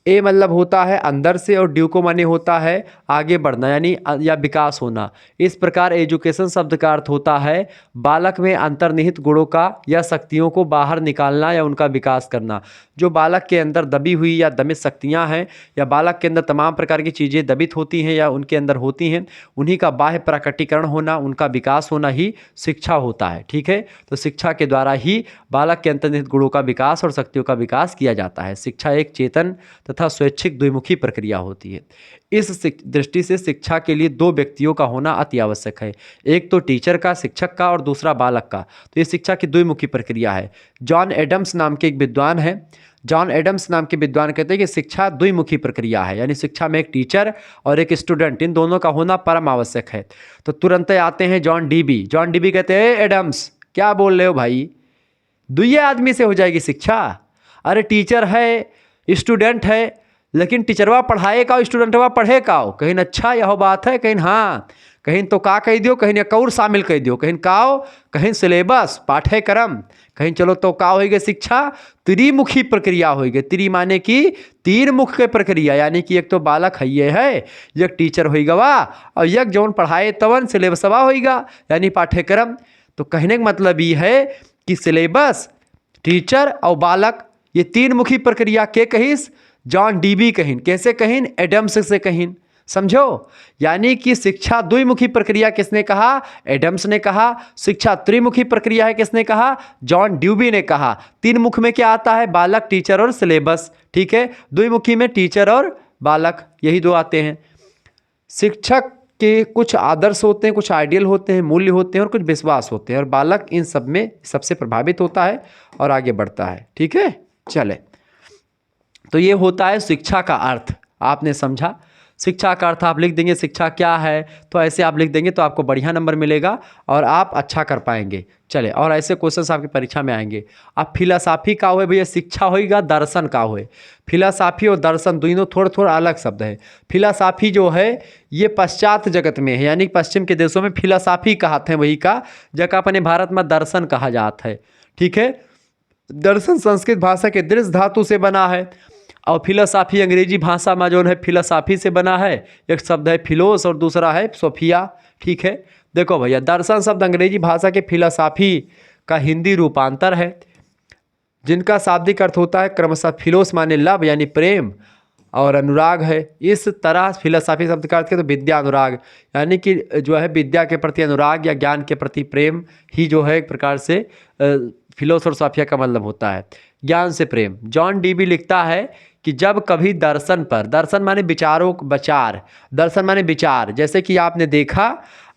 ए मतलब होता है अंदर से और ड्यूको माने होता है आगे बढ़ना यानी या विकास होना। इस प्रकार एजुकेशन शब्द का अर्थ होता है बालक में अंतर्निहित गुणों का या शक्तियों को बाहर निकालना या उनका विकास करना। जो बालक के अंदर दबी हुई या दमित शक्तियां हैं या बालक के अंदर तमाम प्रकार की चीज़ें दबित होती हैं या उनके अंदर होती हैं, उन्हीं का बाह्य प्रकटीकरण होना, उनका विकास होना ही शिक्षा होता है, ठीक है। तो शिक्षा के द्वारा ही बालक के अंतर्निहित गुणों का विकास और शक्तियों का विकास किया जाता है। शिक्षा एक चेतन तथा स्वैच्छिक द्विमुखी प्रक्रिया होती है। इस दृष्टि से शिक्षा के लिए दो व्यक्तियों का होना अति आवश्यक है, एक तो टीचर का, शिक्षक का, और दूसरा बालक का। तो ये शिक्षा की द्विमुखी प्रक्रिया है। जॉन एडम्स नाम के एक विद्वान है, जॉन एडम्स नाम के विद्वान कहते हैं कि शिक्षा द्विमुखी प्रक्रिया है, यानी शिक्षा में एक टीचर और एक स्टूडेंट, इन दोनों का होना परम आवश्यक है। तो तुरंत आते हैं जॉन डीबी। जॉन डीबी कहते हैं एडम्स क्या बोल रहे हो भाई, दुइये आदमी से हो जाएगी शिक्षा? अरे टीचर है, स्टूडेंट है, लेकिन टीचरवा पढ़ाए का, स्टूडेंटवा पढ़े का। कहीं अच्छा यह बात है, कहीं हाँ, कहीं तो का कह दियो, कहीं एक और शामिल कह दियो, कहीं काओ, कहीं सिलेबस पाठ्यक्रम, कहीं चलो तो का होगी शिक्षा त्रिमुखी प्रक्रिया होगी। त्रि माने की तीन मुख के प्रक्रिया, यानी कि एक तो बालक है ये है, एक टीचर होगा वा, और एक जौन पढ़ाए तवन सिलेबसवा होगा यानी पाठ्यक्रम। तो कहने का मतलब ये है कि सिलेबस, टीचर और बालक ये तीन मुखी प्रक्रिया के कहिस जॉन डीबी कहिन। कैसे कहिन? एडम्स से कहिन, समझो। यानी कि शिक्षा द्विमुखी प्रक्रिया किसने कहा? एडम्स ने कहा। शिक्षा त्रिमुखी प्रक्रिया है किसने कहा? जॉन ड्यूबी ने कहा। तीन मुख में क्या आता है? बालक, टीचर और सिलेबस, ठीक है। द्विमुखी में टीचर और बालक, यही दो आते हैं। शिक्षक के कुछ आदर्श होते हैं, कुछ आइडियल होते हैं, मूल्य होते हैं और कुछ विश्वास होते हैं, और बालक इन सब में सबसे प्रभावित होता है और आगे बढ़ता है, ठीक है। चले, तो ये होता है शिक्षा का अर्थ। आपने समझा? शिक्षा का अर्थ आप लिख देंगे, शिक्षा क्या है, तो ऐसे आप लिख देंगे तो आपको बढ़िया नंबर मिलेगा और आप अच्छा कर पाएंगे। चले, और ऐसे क्वेश्चंस आपकी परीक्षा में आएंगे। अब फिलॉसफी का हुए भैया, शिक्षा होगा दर्शन का हुए। फिलॉसफी और दर्शन दोनों थोड़ा थोड़ा अलग शब्द है। फिलॉसफी जो है ये पश्चात जगत में है, यानी पश्चिम के देशों में फिलॉसफी कहते हैं वही का, जगह अपने भारत में दर्शन कहा जाता है, ठीक है। दर्शन संस्कृत भाषा के दृश्य धातु से बना है, और फिलॉसफी अंग्रेजी भाषा में जो है फिलॉसफी से बना है। एक शब्द है फिलोस और दूसरा है सोफिया, ठीक है। देखो भैया, दर्शन शब्द अंग्रेजी भाषा के फिलॉसफी का हिंदी रूपांतर है, जिनका शाब्दिक अर्थ होता है क्रमशः फिलोस माने लव यानी प्रेम, और अनुराग है। इस तरह फिलॉसफी शब्द का अर्थ है तो विद्या अनुराग, यानी कि जो है विद्या के प्रति अनुराग या ज्ञान के प्रति प्रेम ही जो है एक प्रकार से फिलोस और सोफिया का मतलब होता है, ज्ञान से प्रेम। जॉन डीबी लिखता है कि जब कभी दर्शन पर, दर्शन माने विचारों, विचार, दर्शन माने विचार, जैसे कि आपने देखा,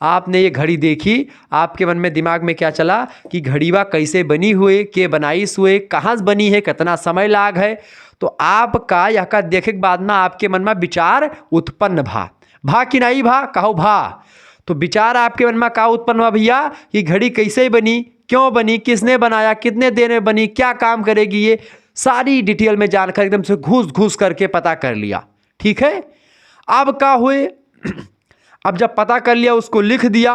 आपने ये घड़ी देखी, आपके मन में दिमाग में क्या चला कि घड़ीवा कैसे बनी हुई, के बनाईस हुए, कहाँ से बनी है, कितना समय लाग है। तो आपका यह का देखे के बाद में आपके मन में विचार उत्पन्न भा कि नहीं भा, कहो भा। तो विचार आपके मन में का उत्पन्न हुआ भैया कि घड़ी कैसे बनी, क्यों बनी, किसने बनाया, कितने देर में बनी, क्या काम करेगी, ये सारी डिटेल में जानकर एकदम से घूस करके पता कर लिया, ठीक है। अब क्या हुए, अब जब पता कर लिया, उसको लिख दिया,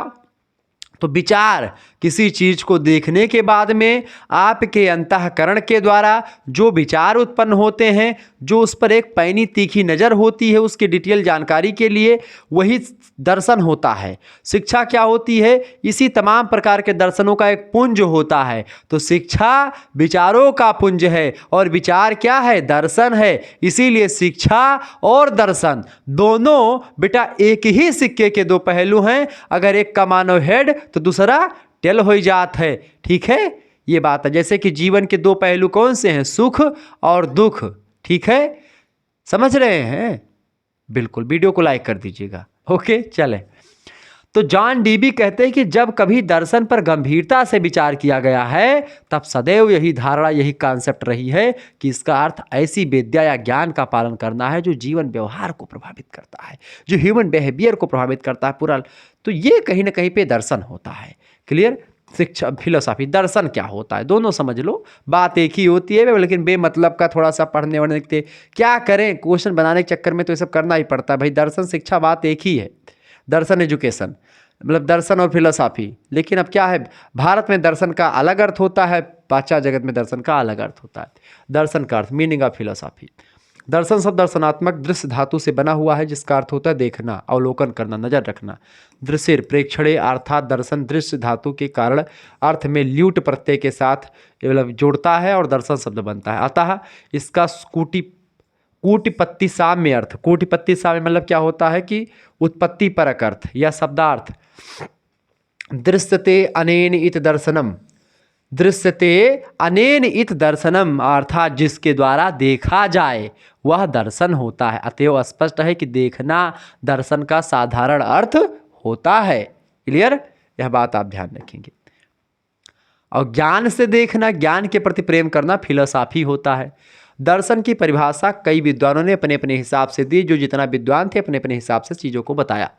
तो विचार किसी चीज को देखने के बाद में आपके अंतःकरण के द्वारा जो विचार उत्पन्न होते हैं, जो उस पर एक पैनी तीखी नज़र होती है उसकी डिटेल जानकारी के लिए, वही दर्शन होता है। शिक्षा क्या होती है? इसी तमाम प्रकार के दर्शनों का एक पुंज होता है। तो शिक्षा विचारों का पुंज है और विचार क्या है? दर्शन है। इसीलिए शिक्षा और दर्शन दोनों बेटा एक ही सिक्के के दो पहलू हैं। अगर एक का मानो हेड तो दूसरा टेल हो जात है। ठीक है, ये बात है। जैसे कि जीवन के दो पहलू कौन से हैं? सुख और दुख। ठीक है, समझ रहे हैं? बिल्कुल, वीडियो को लाइक कर दीजिएगा। ओके, चले। तो जॉन डीबी कहते हैं कि जब कभी दर्शन पर गंभीरता से विचार किया गया है तब सदैव यही धारणा, यही कॉन्सेप्ट रही है कि इसका अर्थ ऐसी विद्या या ज्ञान का पालन करना है जो जीवन व्यवहार को प्रभावित करता है, जो ह्यूमन बिहेवियर को प्रभावित करता है पूरा। तो ये कहीं ना कहीं पे दर्शन होता है। क्लियर? शिक्षा, फिलोसॉफी, दर्शन क्या होता है, दोनों समझ लो। बात एक ही होती है, लेकिन बेमतलब का थोड़ा सा पढ़ने वढ़ने के क्या करें, क्वेश्चन बनाने के चक्कर में तो ये सब करना ही पड़ता है भाई। दर्शन शिक्षा बात एक ही है, दर्शन एजुकेशन, मतलब दर्शन और फिलोसॉफी। लेकिन अब क्या है, भारत में दर्शन का अलग अर्थ होता है, पाश्चात्य जगत में दर्शन का अलग अर्थ होता है। दर्शन का अर्थ, मीनिंग ऑफ फिलोसॉफी। दर्शन शब्द दर्शनात्मक दृश्य धातु से बना हुआ है जिसका अर्थ होता है देखना, अवलोकन करना, नजर रखना। दृश्य प्रेक्षणे अर्थात दर्शन दृश्य धातु के कारण अर्थ में ल्यूट प्रत्यय के साथ मतलब जोड़ता है और दर्शन शब्द बनता है। अतः इसका कूटिपत्ति साम्य अर्थ, कूटिपत्ति साम्य मतलब क्या होता है कि उत्पत्ति परक अर्थ या शब्दार्थ। दृश्यते अनेन इत दर्शनम, दृश्यते अनेन इत दर्शनम अर्थात जिसके द्वारा देखा जाए वह दर्शन होता है। अतएव स्पष्ट है कि देखना दर्शन का साधारण अर्थ होता है। क्लियर? यह बात आप ध्यान रखेंगे। और ज्ञान से देखना, ज्ञान के प्रति प्रेम करना फिलोसॉफी होता है। दर्शन की परिभाषा कई विद्वानों ने अपने अपने हिसाब से दी, जो जितना विद्वान थे अपने अपने हिसाब से चीज़ों को बताया।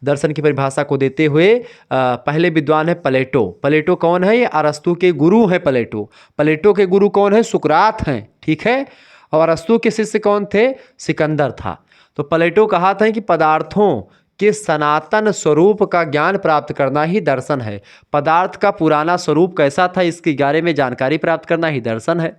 दर्शन की परिभाषा को देते हुए पहले विद्वान है प्लेटो। प्लेटो कौन है? ये अरस्तु के गुरु हैं प्लेटो। प्लेटो के गुरु कौन है? सुकरात हैं। ठीक है, और अरस्तु के शिष्य कौन थे? सिकंदर था। तो प्लेटो कहा था कि पदार्थों के सनातन स्वरूप का ज्ञान प्राप्त करना ही दर्शन है। पदार्थ का पुराना स्वरूप कैसा था इसके बारे में जानकारी प्राप्त करना ही दर्शन है।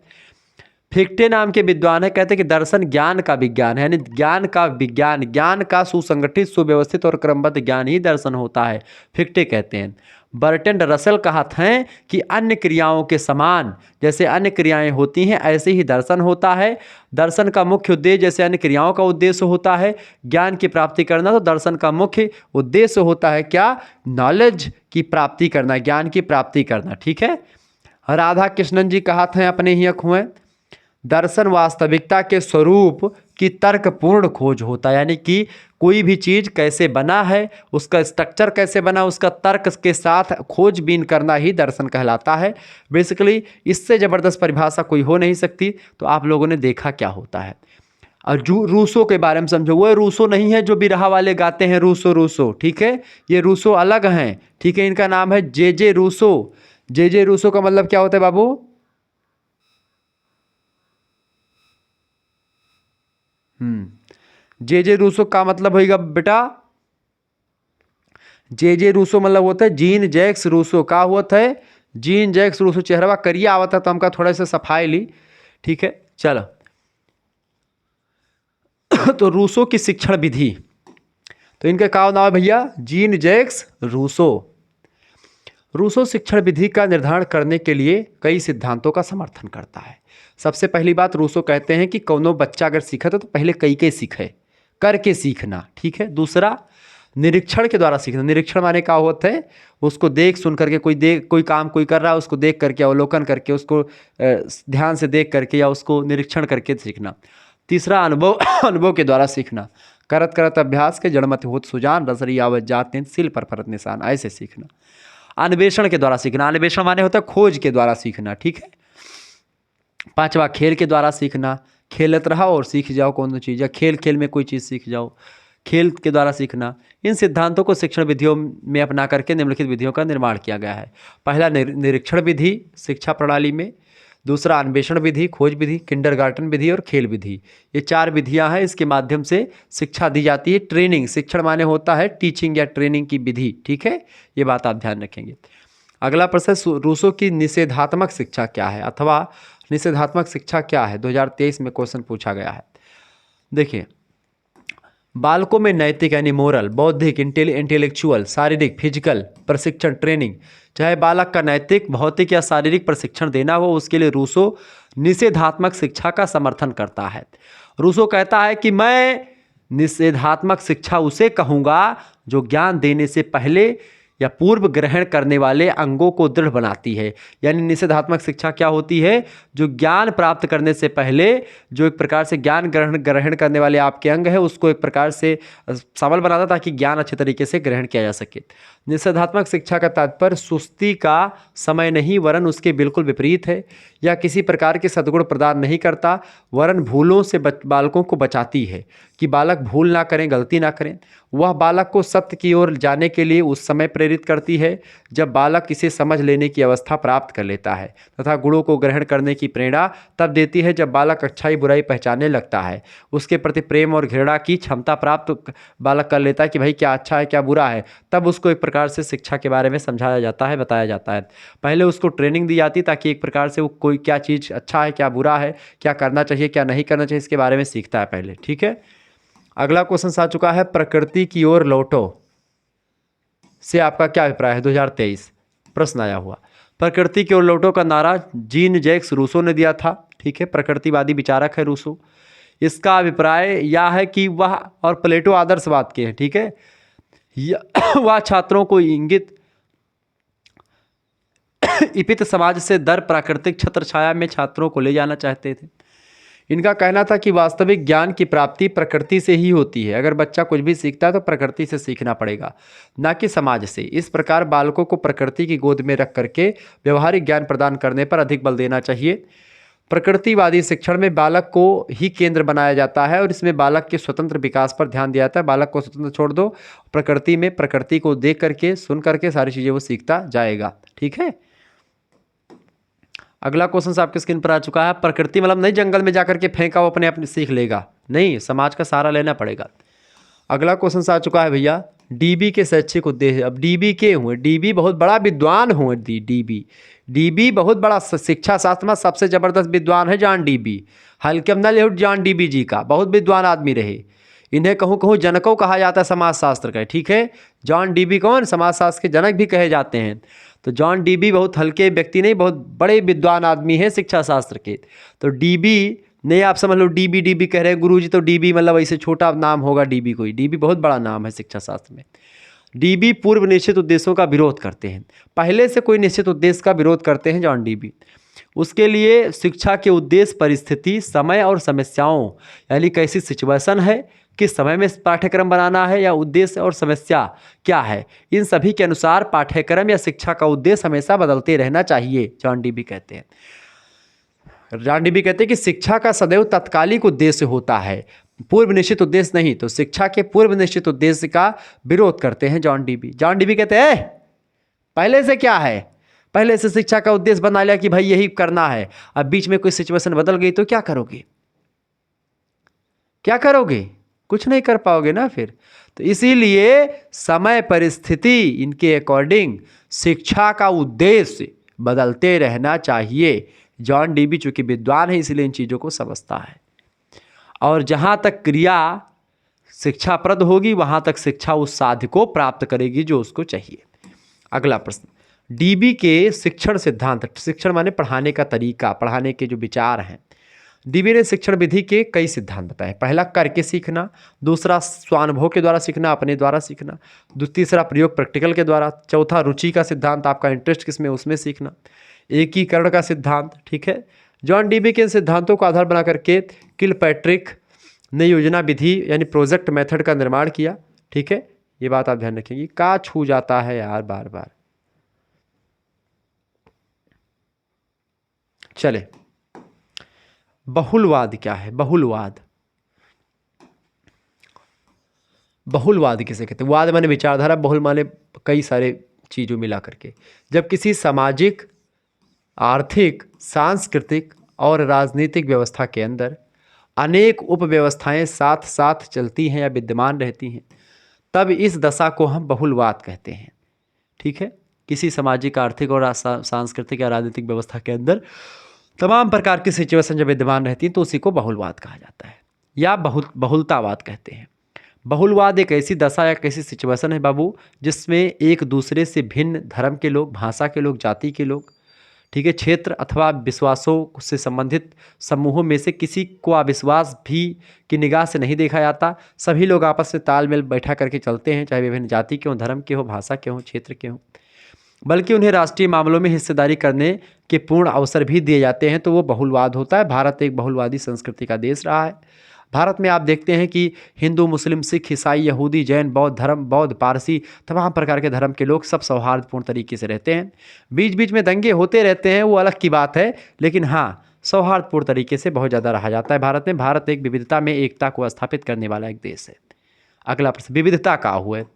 फिक्टे नाम के विद्वान है, कहते हैं कि दर्शन ज्ञान का विज्ञान है, यानी ज्ञान का विज्ञान, ज्ञान का सुसंगठित, सुव्यवस्थित और क्रमबद्ध ज्ञान ही दर्शन होता है, फिक्टे कहते हैं। बर्टन रसल कहते हैं कि अन्य क्रियाओं के समान जैसे अन्य क्रियाएं होती हैं ऐसे ही दर्शन होता है। दर्शन का मुख्य उद्देश्य जैसे अन्य क्रियाओं का उद्देश्य होता है ज्ञान की प्राप्ति करना, तो दर्शन का मुख्य उद्देश्य होता है क्या? नॉलेज की प्राप्ति करना, ज्ञान की प्राप्ति करना। ठीक है। राधा कृष्णन जी कहते हैं अपने ही अखुएं, दर्शन वास्तविकता के स्वरूप की तर्कपूर्ण खोज होता है, यानी कि कोई भी चीज़ कैसे बना है, उसका स्ट्रक्चर कैसे बना, उसका तर्क के साथ खोजबीन करना ही दर्शन कहलाता है। बेसिकली इससे ज़बरदस्त परिभाषा कोई हो नहीं सकती। तो आप लोगों ने देखा क्या होता है। और जो रूसो के बारे में समझो, वो रूसो नहीं है जो बिरहा वाले गाते हैं रूसो रूसो। ठीक है, ये रूसो अलग हैं। ठीक है, इनका नाम है जे रूसो। जे रूसो का मतलब क्या होता है बाबू? जे रूसो का मतलब होगा बेटा, जे रूसो मतलब होता है जीन जैक्स रूसो। का होता है? Jean Jacques Rousseau. चेहरा करिया आवता तो हमका थोड़ा सा सफाई ली। ठीक है, चलो। तो रूसो की शिक्षण विधि, तो इनका क्या नाम है भैया? Gene Jacques Rousseau. रूसो शिक्षण विधि का निर्धारण करने के लिए कई सिद्धांतों का समर्थन करता है। सबसे पहली बात, रूसो कहते हैं कि कौनो बच्चा अगर सीखा तो पहले कई के सीखे, करके सीखना। ठीक है। दूसरा, निरीक्षण के द्वारा सीखना। निरीक्षण माने क्या होता है? उसको देख सुन करके, कोई काम कोई कर रहा है उसको देख करके, अवलोकन करके, उसको ध्यान से देख करके या उसको निरीक्षण करके सीखना। तीसरा, अनुभव के द्वारा सीखना। करत करत अभ्यास के जड़मत होत सुजान, रसरी आवत जात सिल पर परत निशान, ऐसे सीखना। अन्वेषण के द्वारा सीखना। अन्वेषण माने होता है खोज के द्वारा सीखना। ठीक है। पांचवा, खेल के द्वारा सीखना। खेलत रहो और सीख जाओ कौन चीज़, या खेल खेल में कोई चीज़ सीख जाओ, खेल के द्वारा सीखना। इन सिद्धांतों को शिक्षण विधियों में अपना करके निम्नलिखित विधियों का निर्माण किया गया है। पहला, निरीक्षण विधि शिक्षा प्रणाली में। दूसरा अन्वेषण विधि, खोज विधि, किंडरगार्टन विधि और खेल विधि। ये 4 विधियां हैं, इसके माध्यम से शिक्षा दी जाती है। ट्रेनिंग, शिक्षण माने होता है टीचिंग या ट्रेनिंग की विधि, ठीक है, ये बात आप ध्यान रखेंगे। अगला प्रश्न, रूसो की निषेधात्मक शिक्षा क्या है, अथवा निषेधात्मक शिक्षा क्या है, 2023 में क्वेश्चन पूछा गया है। देखिए, बालकों में नैतिक यानी मोरल, बौद्धिक इंटेलेक्चुअल, शारीरिक फिजिकल प्रशिक्षण ट्रेनिंग, चाहे बालक का नैतिक, भौतिक या शारीरिक प्रशिक्षण देना हो, उसके लिए रूसो निषेधात्मक शिक्षा का समर्थन करता है। रूसो कहता है कि मैं निषेधात्मक शिक्षा उसे कहूँगा जो ज्ञान देने से पहले या पूर्व ग्रहण करने वाले अंगों को दृढ़ बनाती है। यानी निषेधात्मक शिक्षा क्या होती है, जो ज्ञान प्राप्त करने से पहले जो एक प्रकार से ज्ञान ग्रहण करने वाले आपके अंग है उसको एक प्रकार से सबल बनाता ताकि ज्ञान अच्छे तरीके से ग्रहण किया जा सके। निषेधात्मक शिक्षा का तात्पर्य सुस्ती का समय नहीं वरन उसके बिल्कुल विपरीत है, या किसी प्रकार के सद्गुण प्रदान नहीं करता वरन भूलों से बालकों को बचाती है कि बालक भूल ना करें, गलती ना करें। वह बालक को सत्य की ओर जाने के लिए उस समय प्रेरित करती है जब बालक इसे समझ लेने की अवस्था प्राप्त कर लेता है, तथा गुणों को ग्रहण करने की प्रेरणा तब देती है जब बालक अच्छाई बुराई पहचानने लगता है, उसके प्रति प्रेम और घृणा की क्षमता प्राप्त बालक कर लेता है कि भाई क्या अच्छा है क्या बुरा है, तब उसको एक प्रकार से शिक्षा के बारे में समझाया जाता है, बताया जाता है। पहले उसको ट्रेनिंग दी जाती ताकि एक प्रकार से वो कोई क्या चीज़ अच्छा है क्या बुरा है, क्या करना चाहिए क्या नहीं करना चाहिए, इसके बारे में सीखता है पहले, ठीक है। अगला क्वेश्चन आ चुका है, प्रकृति की ओर लौटो से आपका क्या अभिप्राय है, 2023 प्रश्न आया हुआ। प्रकृति की ओर लौटो का नारा जीन जैक्स रूसो ने दिया था, ठीक है, प्रकृतिवादी विचारक है रूसो। इसका अभिप्राय यह है कि वह, और प्लेटो आदर्शवाद के हैं, ठीक है, वह छात्रों को इंगित इपित समाज से दर प्राकृतिक छत्र छाया में छात्रों को ले जाना चाहते थे। इनका कहना था कि वास्तविक ज्ञान की प्राप्ति प्रकृति से ही होती है, अगर बच्चा कुछ भी सीखता है तो प्रकृति से सीखना पड़ेगा, ना कि समाज से। इस प्रकार बालकों को प्रकृति की गोद में रख करके व्यवहारिक ज्ञान प्रदान करने पर अधिक बल देना चाहिए। प्रकृतिवादी शिक्षण में बालक को ही केंद्र बनाया जाता है और इसमें बालक के स्वतंत्र विकास पर ध्यान दिया जाता है। बालक को स्वतंत्र छोड़ दो, प्रकृति में प्रकृति को देख करके सुन करके सारी चीज़ें वो सीखता जाएगा, ठीक है। अगला क्वेश्चन आपके स्क्रीन पर आ चुका है, प्रकृति मतलब नहीं जंगल में जाकर के फेंका वो अपने आप सीख लेगा, नहीं, समाज का सहारा लेना पड़ेगा। अगला क्वेश्चन आ चुका है भैया, डीबी के शैक्षिक उद्देश्य। अब डीबी के हुए, डीबी बहुत बड़ा विद्वान हुए, डीबी बहुत बड़ा शिक्षा शास्त्र में सबसे जबरदस्त विद्वान है जॉन डीबी। हल्के में न ले जॉन डीबी जी का, बहुत विद्वान आदमी रहे। इन्हें कहूँ कहूँ जनकों कहा जाता है समाज शास्त्र का, ठीक है। जॉन डीबी कौन, समाज शास्त्र के जनक भी कहे जाते हैं। तो जॉन डीबी बहुत हल्के व्यक्ति नहीं, बहुत बड़े विद्वान आदमी हैं शिक्षा शास्त्र के। तो डीबी नहीं, आप समझ लो डीबी कह रहे हैं गुरुजी, तो डीबी मतलब ऐसे छोटा नाम होगा डीबी कोई, डीबी बहुत बड़ा नाम है शिक्षा शास्त्र में। डीबी पूर्व निश्चित उद्देश्यों का विरोध करते हैं, पहले से कोई निश्चित उद्देश्य का विरोध करते हैं जॉन डीबी। उसके लिए शिक्षा के उद्देश्य परिस्थिति, समय और समस्याओं, यानी कैसी सिचुएशन है, किस समय में पाठ्यक्रम बनाना है, या उद्देश्य और समस्या क्या है, इन सभी के अनुसार पाठ्यक्रम या शिक्षा का उद्देश्य हमेशा बदलते रहना चाहिए, जॉन डीबी कहते हैं। जॉन डीबी कहते हैं कि शिक्षा का सदैव तात्कालिक उद्देश्य होता है, पूर्व निश्चित उद्देश्य नहीं। तो शिक्षा के पूर्व निश्चित उद्देश्य का विरोध करते हैं जॉन डीबी। जॉन डीबी कहते हैं पहले से क्या है, पहले से शिक्षा का उद्देश्य बना लिया कि भाई यही करना है, अब बीच में कोई सिचुएशन बदल गई तो क्या करोगे, क्या करोगे, कुछ नहीं कर पाओगे ना फिर। तो इसीलिए समय परिस्थिति इनके अकॉर्डिंग शिक्षा का उद्देश्य बदलते रहना चाहिए। जॉन डीबी चूंकि विद्वान है इसलिए इन चीज़ों को समझता है, और जहाँ तक क्रिया शिक्षाप्रद होगी वहाँ तक शिक्षा उस साध्य को प्राप्त करेगी जो उसको चाहिए। अगला प्रश्न, डीबी के शिक्षण सिद्धांत, शिक्षण माने पढ़ाने का तरीका, पढ़ाने के जो विचार हैं। डीबी ने शिक्षण विधि के कई सिद्धांत बताए। पहला करके सीखना, दूसरा स्वानुभव के द्वारा सीखना, अपने द्वारा सीखना, तीसरा प्रयोग प्रैक्टिकल के द्वारा, चौथा रुचि का सिद्धांत, आपका इंटरेस्ट किसमें उसमें सीखना, एकीकरण का सिद्धांत, ठीक है। जॉन डीबी के इन सिद्धांतों को आधार बना करके किलपैट्रिक ने योजना विधि यानी प्रोजेक्ट मेथड का निर्माण किया, ठीक है। ये बात आप ध्यान रखेंगे, का छू जाता है यार बार बार। चले, बहुलवाद क्या है, बहुलवाद, बहुलवाद किसे कहते हैं, वाद माने विचारधारा, बहुल माने कई सारे चीज़ों मिला करके। जब किसी सामाजिक आर्थिक, सांस्कृतिक और राजनीतिक व्यवस्था के अंदर अनेक उपव्यवस्थाएं साथ साथ चलती हैं या विद्यमान रहती हैं, तब इस दशा को हम बहुलवाद कहते हैं। ठीक है, किसी सामाजिक, आर्थिक और सांस्कृतिक या राजनीतिक व्यवस्था के अंदर तमाम प्रकार की सिचुएशन जब विद्यमान रहती हैं तो उसी को बहुलवाद कहा जाता है या बहुलतावाद कहते हैं। बहुलवाद एक ऐसी दशा या ऐसी सिचुएशन है बाबू, जिसमें एक दूसरे से भिन्न धर्म के लोग, भाषा के लोग, जाति के लोग, ठीक है, क्षेत्र अथवा विश्वासों से संबंधित समूहों में से किसी को अविश्वास भी की निगाह से नहीं देखा जाता। सभी लोग आपस में तालमेल बैठा करके चलते हैं, चाहे विभिन्न जाति के हों, धर्म के हों, भाषा के हों, क्षेत्र के हों, बल्कि उन्हें राष्ट्रीय मामलों में हिस्सेदारी करने के पूर्ण अवसर भी दिए जाते हैं, तो वो बहुलवाद होता है। भारत एक बहुलवादी संस्कृति का देश रहा है। भारत में आप देखते हैं कि हिंदू, मुस्लिम, सिख, ईसाई, यहूदी, जैन, बौद्ध धर्म, बौद्ध, पारसी, तमाम प्रकार के धर्म के लोग सब सौहार्दपूर्ण तरीके से रहते हैं। बीच बीच में दंगे होते रहते हैं, वो अलग की बात है, लेकिन हाँ, सौहार्दपूर्ण तरीके से बहुत ज़्यादा रहा जाता है भारत में। भारत एक विविधता में एकता को स्थापित करने वाला एक देश है। अगला प्रश्न, विविधता का हुआ है।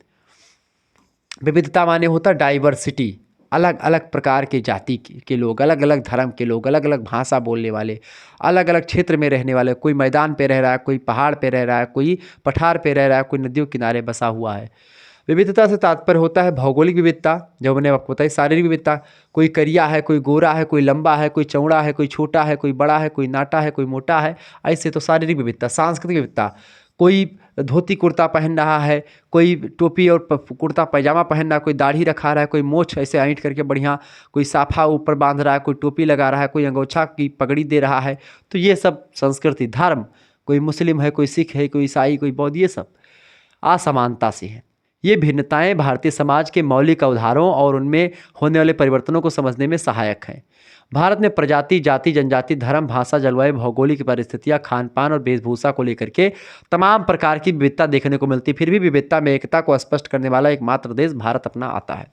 विविधता माने होता डाइवर्सिटी, अलग अलग प्रकार के जाति के लोग, अलग अलग धर्म के लोग, अलग अलग भाषा बोलने वाले, अलग अलग क्षेत्र में रहने वाले, कोई मैदान पे रह रहा है, कोई पहाड़ पे रह रहा है, कोई पठार पे रह रहा है, कोई नदियों किनारे बसा हुआ है। विविधता से तात्पर्य होता है भौगोलिक विविधता, जो मैंने आपको बताई, शारीरिक विविधता, कोई करिया है, कोई गोरा है, कोई लंबा है, कोई चौड़ा है, कोई छोटा है, कोई बड़ा है, कोई नाटा है, कोई मोटा है, ऐसे तो शारीरिक विविधता। सांस्कृतिक विविधता, कोई धोती कुर्ता पहन रहा है, कोई टोपी और कुर्ता पैजामा पहन रहा है, कोई दाढ़ी रखा रहा है, कोई मोछ ऐसे ऐंठ करके बढ़िया, कोई साफा ऊपर बांध रहा है, कोई टोपी लगा रहा है, कोई अंगोछा की पगड़ी दे रहा है, तो ये सब संस्कृति। धर्म, कोई मुस्लिम है, कोई सिख है, कोई ईसाई, कोई बौद्ध, ये सब असमानता से है। ये भिन्नताएं भारतीय समाज के मौलिक अवधारों और उनमें होने वाले परिवर्तनों को समझने में सहायक हैं। भारत में प्रजाति, जाति, जनजाति, धर्म, भाषा, जलवायु, भौगोलिक परिस्थितियां, खान पान और वेशभूषा को लेकर के तमाम प्रकार की विविधता देखने को मिलती, फिर भी विविधता में एकता को स्पष्ट करने वाला एकमात्र देश भारत अपना आता है।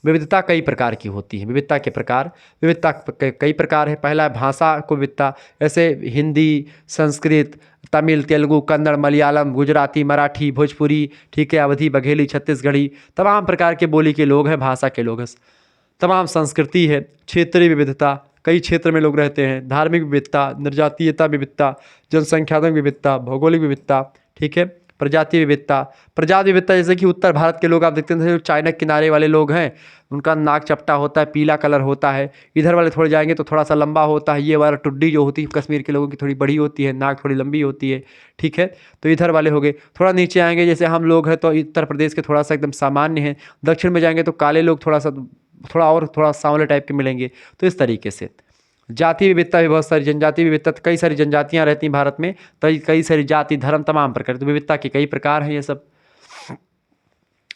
विविधता कई प्रकार की होती है। विविधता के प्रकार, विविधता कई प्रकार है। पहला है भाषा को विविधता, जैसे हिंदी, संस्कृत, तमिल, तेलुगु, कन्नड़, मलयालम, गुजराती, मराठी, भोजपुरी, ठीक है, अवधी, बघेली, छत्तीसगढ़ी, तमाम प्रकार के बोली के लोग हैं, भाषा के लोग हैं। तमाम संस्कृति है। क्षेत्रीय विविधता, कई क्षेत्र में लोग रहते हैं। धार्मिक विविधता, निर्जातीयता विविधता, जनसंख्यात्मक विविधता, भौगोलिक विविधता, ठीक है, प्रजातीय विविधता। प्रजाति विविधता जैसे कि उत्तर भारत के लोग आप देखते हैं, जो चाइना किनारे वाले लोग हैं, उनका नाक चपटा होता है, पीला कलर होता है। इधर वाले थोड़े जाएंगे तो थोड़ा सा लंबा होता है। ये वाला टुड्डी जो होती है कश्मीर के लोगों की थोड़ी बड़ी होती है, नाक थोड़ी लंबी होती है, ठीक है, तो इधर वाले हो गए। थोड़ा नीचे आएंगे, जैसे हम लोग हैं तो उत्तर प्रदेश के थोड़ा सा एकदम सामान्य हैं। दक्षिण में जाएंगे तो काले लोग थोड़ा सांवले टाइप के मिलेंगे। तो इस तरीके से जाति विविधता भी बहुत सारी, जनजाति विविधता, कई सारी जनजातियां रहती हैं भारत में, तो कई सारी जाति, धर्म, तमाम प्रकार, तो विविधता के कई प्रकार हैं ये सब।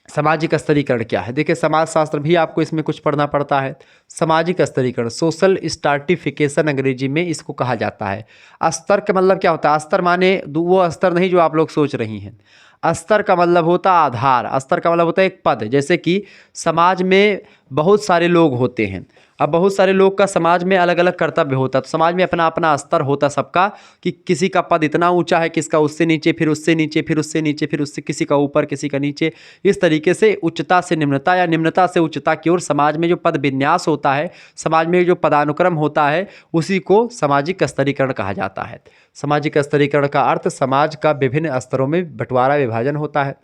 सामाजिक स्तरीकरण क्या है? देखिए, समाज शास्त्र भी आपको इसमें कुछ पढ़ना पड़ता है। सामाजिक स्तरीकरण, सोशल स्ट्रैटिफिकेशन अंग्रेजी में इसको कहा जाता है। स्तर का मतलब क्या होता है? स्तर माने वो स्तर नहीं जो आप लोग सोच रही हैं। स्तर का मतलब होता है आधार, स्तर का मतलब होता है एक पद। जैसे कि समाज में बहुत सारे लोग होते हैं, अब बहुत सारे लोग का समाज में अलग अलग कर्तव्य होता है, तो समाज में अपना अपना स्तर होता सबका, कि किसी का पद इतना ऊंचा है, किसका उससे नीचे, फिर उससे नीचे, फिर उससे नीचे, फिर उससे किसी का ऊपर, किसी का नीचे। इस तरीके से उच्चता से निम्नता या निम्नता से उच्चता की ओर समाज में जो पद विन्यास होता है, समाज में जो पदानुक्रम होता है, उसी को सामाजिक स्तरीकरण कहा जाता है। सामाजिक स्तरीकरण का अर्थ समाज का विभिन्न स्तरों में बंटवारा, विभाजन होता है।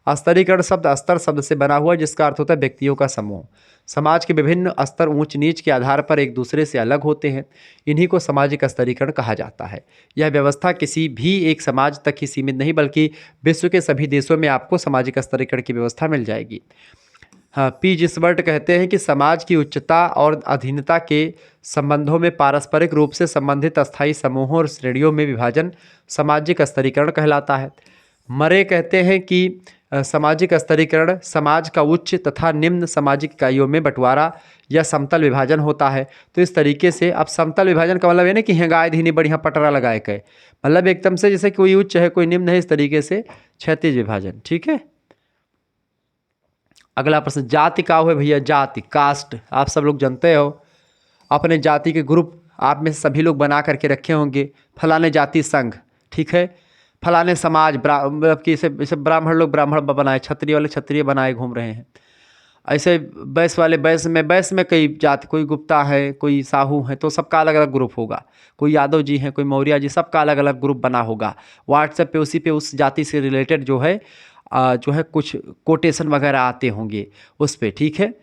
स्तरीकरण शब्द स्तर शब्द से बना हुआ है, जिसका अर्थ होता है व्यक्तियों का समूह। समाज के विभिन्न स्तर ऊंच नीच के आधार पर एक दूसरे से अलग होते हैं, इन्हीं को सामाजिक स्तरीकरण कहा जाता है। यह व्यवस्था किसी भी एक समाज तक ही सीमित नहीं, बल्कि विश्व के सभी देशों में आपको सामाजिक स्तरीकरण की व्यवस्था मिल जाएगी। हाँ, पी जिसबर्ट कहते हैं कि समाज की उच्चता और अधीनता के संबंधों में पारस्परिक रूप से संबंधित अस्थायी समूहों और श्रेणियों में विभाजन सामाजिक स्तरीकरण कहलाता है। मरे कहते हैं कि सामाजिक स्तरीकरण समाज का उच्च तथा निम्न सामाजिक इकाइयों में बंटवारा या समतल विभाजन होता है। तो इस तरीके से अब समतल विभाजन का मतलब ये नहीं कि हेंगाए धीनी बढ़िया पटरा लगाए के, मतलब एकदम से जैसे कोई उच्च है कोई निम्न है, इस तरीके से क्षैतिज विभाजन। ठीक है, अगला प्रश्न, जाति का हुआ भैया? जाति, कास्ट, आप सब लोग जानते हो, अपने जाति के ग्रुप आप में सभी लोग बना करके रखे होंगे, फलाने जाति संघ, ठीक है, फलाने समाज, मतलब कि इसे ब्राह्मण लोग ब्राह्मण बनाए, क्षत्रिय वाले क्षत्रिय बनाए घूम रहे हैं। ऐसे बैस में कई जाति, कोई गुप्ता है, कोई साहू हैं, तो सबका अलग अलग ग्रुप होगा। कोई यादव जी हैं, कोई मौर्य जी, सबका अलग अलग ग्रुप बना होगा। व्हाट्सएप पे उसी पे उस जाति से रिलेटेड जो है कुछ कोटेशन वगैरह आते होंगे उस पे, ठीक है।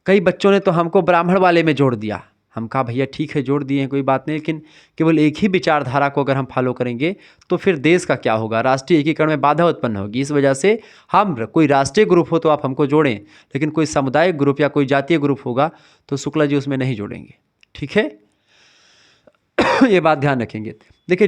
कई बच्चों ने तो हमको ब्राह्मण वाले में जोड़ दिया। हम कहा भैया ठीक है जोड़ दिए हैं, कोई बात नहीं, लेकिन केवल एक ही विचारधारा को अगर हम फॉलो करेंगे तो फिर देश का क्या होगा, राष्ट्रीय एकीकरण में बाधा उत्पन्न होगी। इस वजह से हम कोई राष्ट्रीय ग्रुप हो तो आप हमको जोड़ें, लेकिन कोई सामुदायिक ग्रुप या कोई जातीय ग्रुप होगा तो शुक्ला जी उसमें नहीं जोड़ेंगे, ठीक है। ये बात ध्यान रखेंगे। देखिए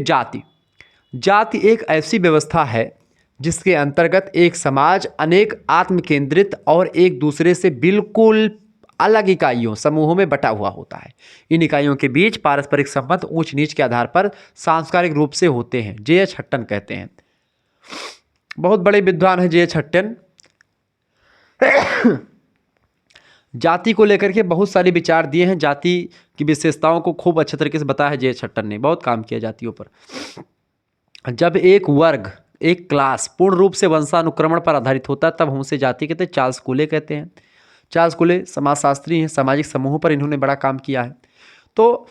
जाति एक ऐसी व्यवस्था है जिसके अंतर्गत एक समाज अनेक आत्म केंद्रित और एक दूसरे से बिल्कुल अलग इकाइयों समूहों में बटा हुआ होता है। इन इकाइयों के बीच पारस्परिक संबंध ऊंच नीच के आधार पर सांस्कृतिक रूप से होते हैं। जे.एच. हट्टन कहते हैं, बहुत बड़े विद्वान हैं जे.एच. हट्टन। जाति को लेकर के बहुत सारे विचार दिए हैं, जाति की विशेषताओं को खूब अच्छे तरीके से बताया है जे.एच. हट्टन ने, बहुत काम किया जातियों पर। जब एक वर्ग, एक क्लास पूर्ण रूप से वंशानुक्रमण पर आधारित होता है तब हम उसे जाति कहते हैं। चार्ल्स कूले कहते हैं। चार्ल्स कूले समाजशास्त्री हैं, सामाजिक समूहों पर इन्होंने बड़ा काम किया है। तो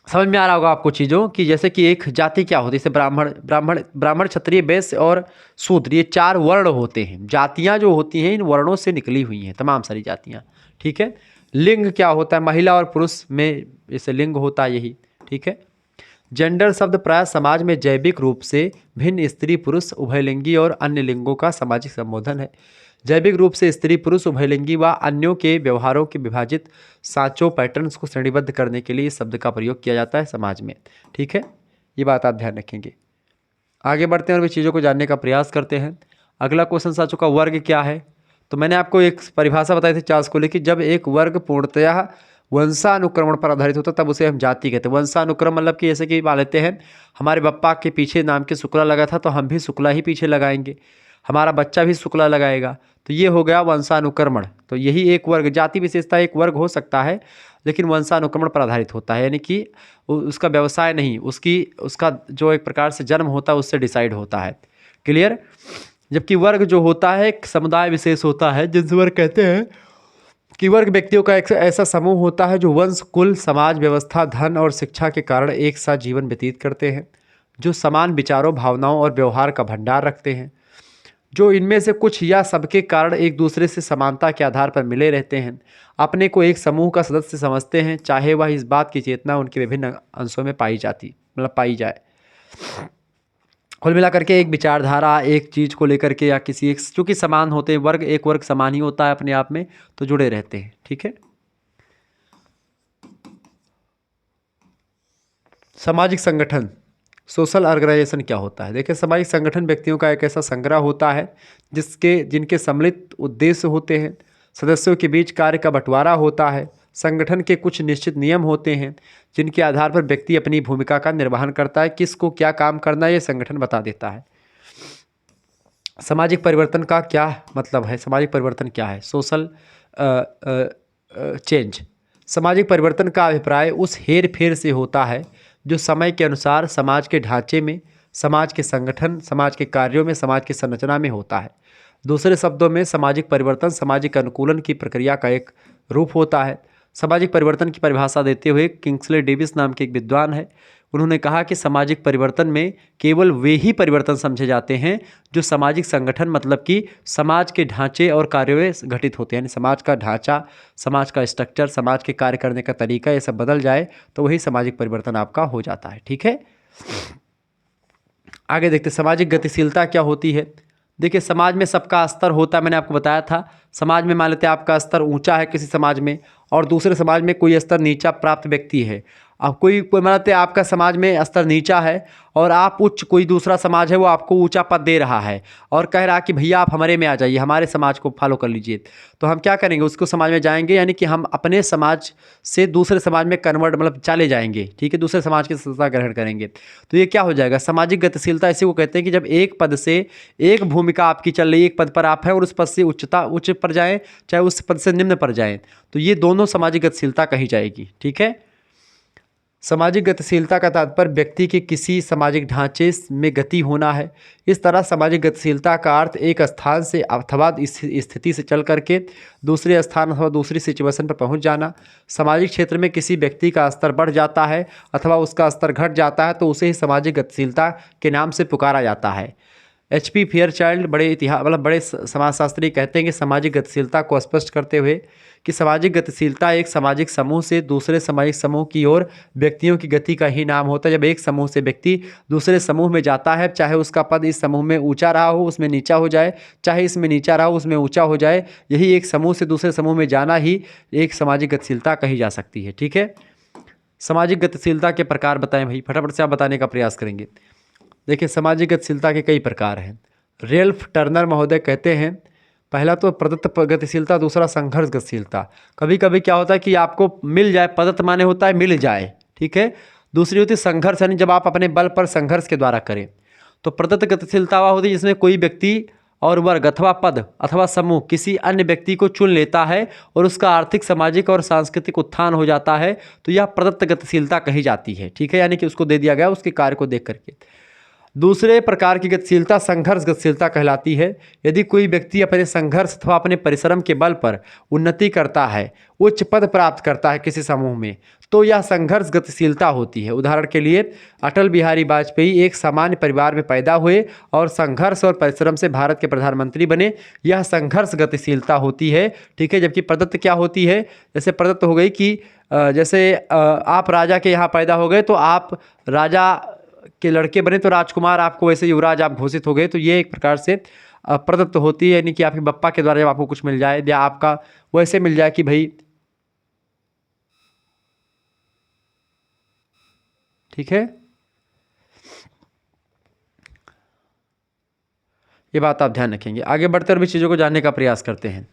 समझ में आ रहा होगा आपको चीज़ों कि जैसे कि एक जाति क्या होती है, जैसे ब्राह्मण क्षत्रिय वैश्य और शूद्र, ये 4 वर्ण होते हैं। जातियाँ जो होती हैं इन वर्णों से निकली हुई हैं तमाम सारी जातियाँ, ठीक है। लिंग क्या होता है, महिला और पुरुष में जैसे लिंग होता है यही, ठीक है। जेंडर शब्द प्राय समाज में जैविक रूप से भिन्न स्त्री पुरुष उभयलिंगी और अन्य लिंगों का सामाजिक संबोधन है। जैविक रूप से स्त्री पुरुष उभयलिंगी व अन्यों के व्यवहारों के विभाजित सांचों पैटर्न्स को श्रेणीबद्ध करने के लिए इस शब्द का प्रयोग किया जाता है समाज में, ठीक है। ये बात आप ध्यान रखेंगे। आगे बढ़ते हैं और भी चीज़ों को जानने का प्रयास करते हैं। अगला क्वेश्चन सांचों का वर्ग क्या है। तो मैंने आपको एक परिभाषा बताई थी चार्ल्स कूले की, जब एक वर्ग पूर्णतया वंशानुक्रमण पर आधारित होता तब उसे हम जाति कहते हैं। वंशानुक्रम मतलब कि जैसे कि मान लेते हैं हमारे बप्पा के पीछे नाम के शुक्ला लगा था तो हम भी शुक्ला ही पीछे लगाएंगे, हमारा बच्चा भी शुक्ला लगाएगा, तो ये हो गया वंशानुक्रमण। तो यही एक वर्ग, जाति विशेषता एक वर्ग हो सकता है लेकिन वंशानुक्रमण पर आधारित होता है, यानी कि उसका व्यवसाय नहीं, उसका जो एक प्रकार से जन्म होता है उससे डिसाइड होता है। क्लियर। जबकि वर्ग जो होता है एक समुदाय विशेष होता है, जिनसे वर्ग कहते हैं कि वर्ग व्यक्तियों का एक ऐसा समूह होता है जो वंश, कुल, समाज व्यवस्था, धन और शिक्षा के कारण एक साथ जीवन व्यतीत करते हैं, जो समान विचारों, भावनाओं और व्यवहार का भंडार रखते हैं, जो इनमें से कुछ या सबके कारण एक दूसरे से समानता के आधार पर मिले रहते हैं, अपने को एक समूह का सदस्य समझते हैं, चाहे वह इस बात की चेतना उनके विभिन्न अंशों में पाई जाए। कुल मिलाकर के एक विचारधारा एक चीज़ को लेकर के या किसी एक, चूँकि समान होते हैं, वर्ग एक वर्ग समान ही होता है अपने आप में, तो जुड़े रहते हैं, ठीक है। सामाजिक संगठन, सोशल ऑर्गेनाइजेशन क्या होता है। देखिए सामाजिक संगठन व्यक्तियों का एक ऐसा संग्रह होता है जिनके सम्मिलित उद्देश्य होते हैं, सदस्यों के बीच कार्य का बंटवारा होता है, संगठन के कुछ निश्चित नियम होते हैं जिनके आधार पर व्यक्ति अपनी भूमिका का निर्वहन करता है, किसको क्या काम करना है ये संगठन बता देता है। सामाजिक परिवर्तन का क्या मतलब है, सामाजिक परिवर्तन क्या है, सोशल चेंज। सामाजिक परिवर्तन का अभिप्राय उस हेर फेर से होता है जो समय के अनुसार समाज के ढांचे में, समाज के संगठन, समाज के कार्यों में, समाज की संरचना में होता है। दूसरे शब्दों में सामाजिक परिवर्तन सामाजिक अनुकूलन की प्रक्रिया का एक रूप होता है। सामाजिक परिवर्तन की परिभाषा देते हुए किंग्सले डेविस नाम के एक विद्वान है, उन्होंने कहा कि सामाजिक परिवर्तन में केवल वे ही परिवर्तन समझे जाते हैं जो सामाजिक संगठन मतलब कि समाज के ढांचे और कार्यों में घटित होते हैं। यानी समाज का ढांचा, समाज का स्ट्रक्चर, समाज के कार्य करने का तरीका ये सब बदल जाए तो वही सामाजिक परिवर्तन आपका हो जाता है, ठीक है। आगे देखते सामाजिक गतिशीलता क्या होती है। देखिए समाज में सबका स्तर होता है, मैंने आपको बताया था। समाज में मान लेते हैं आपका स्तर ऊंचा है किसी समाज में और दूसरे समाज में कोई स्तर नीचा प्राप्त व्यक्ति है। अब कोई मान लेते हैं आपका समाज में स्तर नीचा है और आप उच्च, कोई दूसरा समाज है वो आपको ऊंचा पद दे रहा है और कह रहा है कि भैया आप हमारे में आ जाइए, हमारे समाज को फॉलो कर लीजिए, तो हम क्या करेंगे, उसको समाज में जाएंगे, यानी कि हम अपने समाज से दूसरे समाज में कन्वर्ट मतलब चले जाएंगे, ठीक है, दूसरे समाज की सदस्यता ग्रहण करेंगे। तो ये क्या हो जाएगा, सामाजिक गतिशीलता इसी को कहते हैं कि जब एक पद से एक भूमिका आपकी चल रही है, एक पद पर आप हैं और उस पद से उच्च पर जाएँ चाहे उस पद से निम्न पर जाएँ, तो ये दोनों सामाजिक गतिशीलता कही जाएगी, ठीक है। सामाजिक गतिशीलता का तात्पर्य व्यक्ति के किसी सामाजिक ढांचे में गति होना है। इस तरह सामाजिक गतिशीलता का अर्थ एक स्थान से अथवा इस स्थिति से चल करके दूसरे स्थान अथवा दूसरी सिचुएशन पर पहुंच जाना। सामाजिक क्षेत्र में किसी व्यक्ति का स्तर बढ़ जाता है अथवा उसका स्तर घट जाता है तो उसे ही सामाजिक गतिशीलता के नाम से पुकारा जाता है। HP फेयरचाइल्ड बड़े समाजशास्त्री कहते हैं कि सामाजिक गतिशीलता को स्पष्ट करते हुए कि सामाजिक गतिशीलता एक सामाजिक समूह से दूसरे सामाजिक समूह की ओर व्यक्तियों की गति का ही नाम होता है। जब एक समूह से व्यक्ति दूसरे समूह में जाता है, चाहे उसका पद इस समूह में ऊंचा रहा हो उसमें नीचा हो जाए, चाहे इसमें नीचा रहा हो उसमें ऊंचा हो जाए, यही एक समूह से दूसरे समूह में जाना ही एक सामाजिक गतिशीलता कही जा सकती है। ठीक है, सामाजिक गतिशीलता के प्रकार बताएं भाई, फटाफट से आप बताने का प्रयास करेंगे। देखिए, सामाजिक गतिशीलता के कई प्रकार हैं। रेल्फ टर्नर महोदय कहते हैं, पहला तो प्रदत्त गतिशीलता, दूसरा संघर्ष गतिशीलता। कभी कभी क्या होता है कि आपको मिल जाए, प्रदत्त माने होता है मिल जाए, ठीक है। दूसरी होती है संघर्ष, यानी जब आप अपने बल पर संघर्ष के द्वारा करें। तो प्रदत्त गतिशीलता वह होती है जिसमें कोई व्यक्ति और वर्ग अथवा पद अथवा समूह किसी अन्य व्यक्ति को चुन लेता है और उसका आर्थिक, सामाजिक और सांस्कृतिक उत्थान हो जाता है, तो यह प्रदत्त गतिशीलता कही जाती है। ठीक है, यानी कि उसको दे दिया गया उसके कार्य को देख करके। दूसरे प्रकार की गतिशीलता संघर्ष गतिशीलता कहलाती है। यदि कोई व्यक्ति अपने संघर्ष अथवा अपने परिश्रम के बल पर उन्नति करता है, उच्च पद प्राप्त करता है किसी समूह में, तो यह संघर्ष गतिशीलता होती है। उदाहरण के लिए अटल बिहारी वाजपेयी एक सामान्य परिवार में पैदा हुए और संघर्ष और परिश्रम से भारत के प्रधानमंत्री बने, यह संघर्ष गतिशीलता होती है। ठीक है, जबकि प्रदत्त क्या होती है, जैसे प्रदत्त हो गई कि जैसे आप राजा के यहाँ पैदा हो गए तो आप राजा के लड़के बने, तो राजकुमार आपको वैसे युवराज आप घोषित हो गए, तो ये एक प्रकार से प्रदत्त होती है। यानी कि आपके बप्पा के द्वारा जब आपको कुछ मिल जाए या आपका वैसे मिल जाए कि भाई, ठीक है, ये बात आप ध्यान रखेंगे। आगे बढ़ते हुए भी चीज़ों को जानने का प्रयास करते हैं।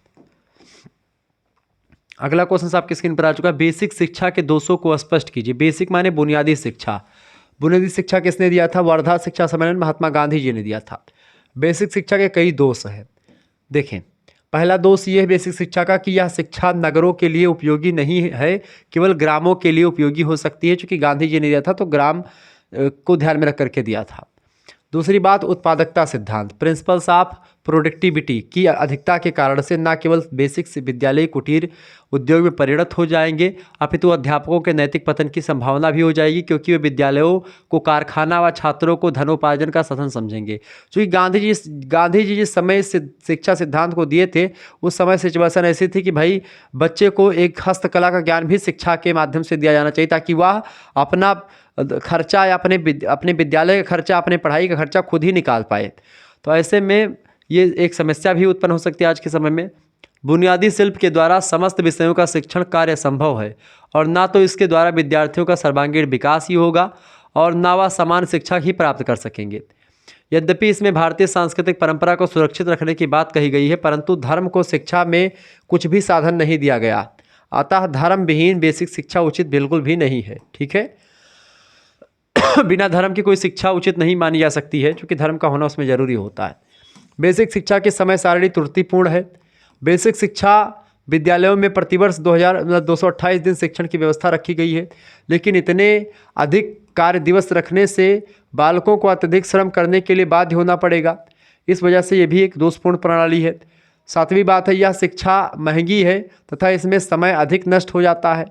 अगला क्वेश्चन आपकी स्क्रीन पर आ चुका है, बेसिक शिक्षा के दोषों को स्पष्ट कीजिए। बेसिक माने बुनियादी शिक्षा। बुनियादी शिक्षा किसने दिया था? वर्धा शिक्षा सम्मेलन महात्मा गांधी जी ने दिया था। बेसिक शिक्षा के कई दोष हैं। देखें, पहला दोष ये है बेसिक शिक्षा का कि यह शिक्षा नगरों के लिए उपयोगी नहीं है, केवल ग्रामों के लिए उपयोगी हो सकती है। चूँकि गांधी जी ने दिया था तो ग्राम को ध्यान में रख करके दिया था। दूसरी बात, उत्पादकता सिद्धांत, प्रिंसिपल्स ऑफ प्रोडक्टिविटी की अधिकता के कारण से न केवल बेसिक विद्यालय कुटीर उद्योग में परिणत हो जाएंगे, अपितु अध्यापकों के नैतिक पतन की संभावना भी हो जाएगी, क्योंकि वे विद्यालयों को कारखाना व छात्रों को धनोपार्जन का साधन समझेंगे। क्योंकि गांधी जी जिस समय शिक्षा सिद्धांत को दिए थे, उस समय सिचुएशन ऐसी थी कि भाई बच्चे को एक हस्तकला का ज्ञान भी शिक्षा के माध्यम से दिया जाना चाहिए, ताकि वह अपना खर्चा या अपने विद्यालय का खर्चा, अपने पढ़ाई का खर्चा खुद ही निकाल पाए। तो ऐसे में ये एक समस्या भी उत्पन्न हो सकती है आज के समय में। बुनियादी शिल्प के द्वारा समस्त विषयों का शिक्षण कार्य संभव है, और ना तो इसके द्वारा विद्यार्थियों का सर्वांगीण विकास ही होगा और ना वह समान शिक्षा ही प्राप्त कर सकेंगे। यद्यपि इसमें भारतीय सांस्कृतिक परंपरा को सुरक्षित रखने की बात कही गई है, परंतु धर्म को शिक्षा में कुछ भी साधन नहीं दिया गया। अतः धर्म विहीन बेसिक शिक्षा उचित बिल्कुल भी नहीं है। ठीक है, बिना धर्म की कोई शिक्षा उचित नहीं मानी जा सकती है, क्योंकि धर्म का होना उसमें जरूरी होता है। बेसिक शिक्षा की समय सारणी त्रुटिपूर्ण है। बेसिक शिक्षा विद्यालयों में प्रतिवर्ष 228 दिन शिक्षण की व्यवस्था रखी गई है, लेकिन इतने अधिक कार्य दिवस रखने से बालकों को अत्यधिक श्रम करने के लिए बाध्य होना पड़ेगा। इस वजह से ये भी एक दोषपूर्ण प्रणाली है। सातवीं बात है, यह शिक्षा महंगी है तथा इसमें समय अधिक नष्ट हो जाता है।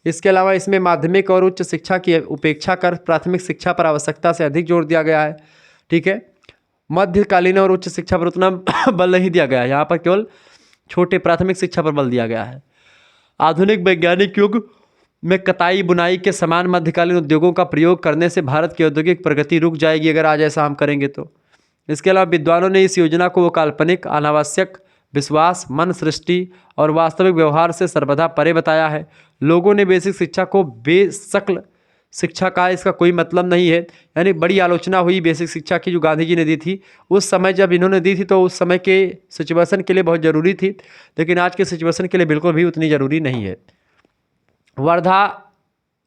इसके अलावा इसमें माध्यमिक और उच्च शिक्षा की उपेक्षा कर प्राथमिक शिक्षा पर आवश्यकता से अधिक जोर दिया गया है। ठीक है, मध्यकालीन और उच्च शिक्षा पर उतना बल नहीं दिया गया है, यहाँ पर केवल छोटे प्राथमिक शिक्षा पर बल दिया गया है। आधुनिक वैज्ञानिक युग में कताई बुनाई के समान मध्यकालीन उद्योगों का प्रयोग करने से भारत की औद्योगिक प्रगति रुक जाएगी, अगर आज ऐसा हम करेंगे तो। इसके अलावा विद्वानों ने इस योजना को काल्पनिक, अनावश्यक विश्वास, मन सृष्टि और वास्तविक व्यवहार से सर्वदा परे बताया है। लोगों ने बेसिक शिक्षा को बेशक्ल शिक्षा का इसका कोई मतलब नहीं है, यानी बड़ी आलोचना हुई बेसिक शिक्षा की जो गांधी जी ने दी थी। उस समय जब इन्होंने दी थी तो उस समय के सिचुएशन के लिए बहुत ज़रूरी थी, लेकिन आज के सिचुएशन के लिए बिल्कुल भी उतनी ज़रूरी नहीं है। वर्धा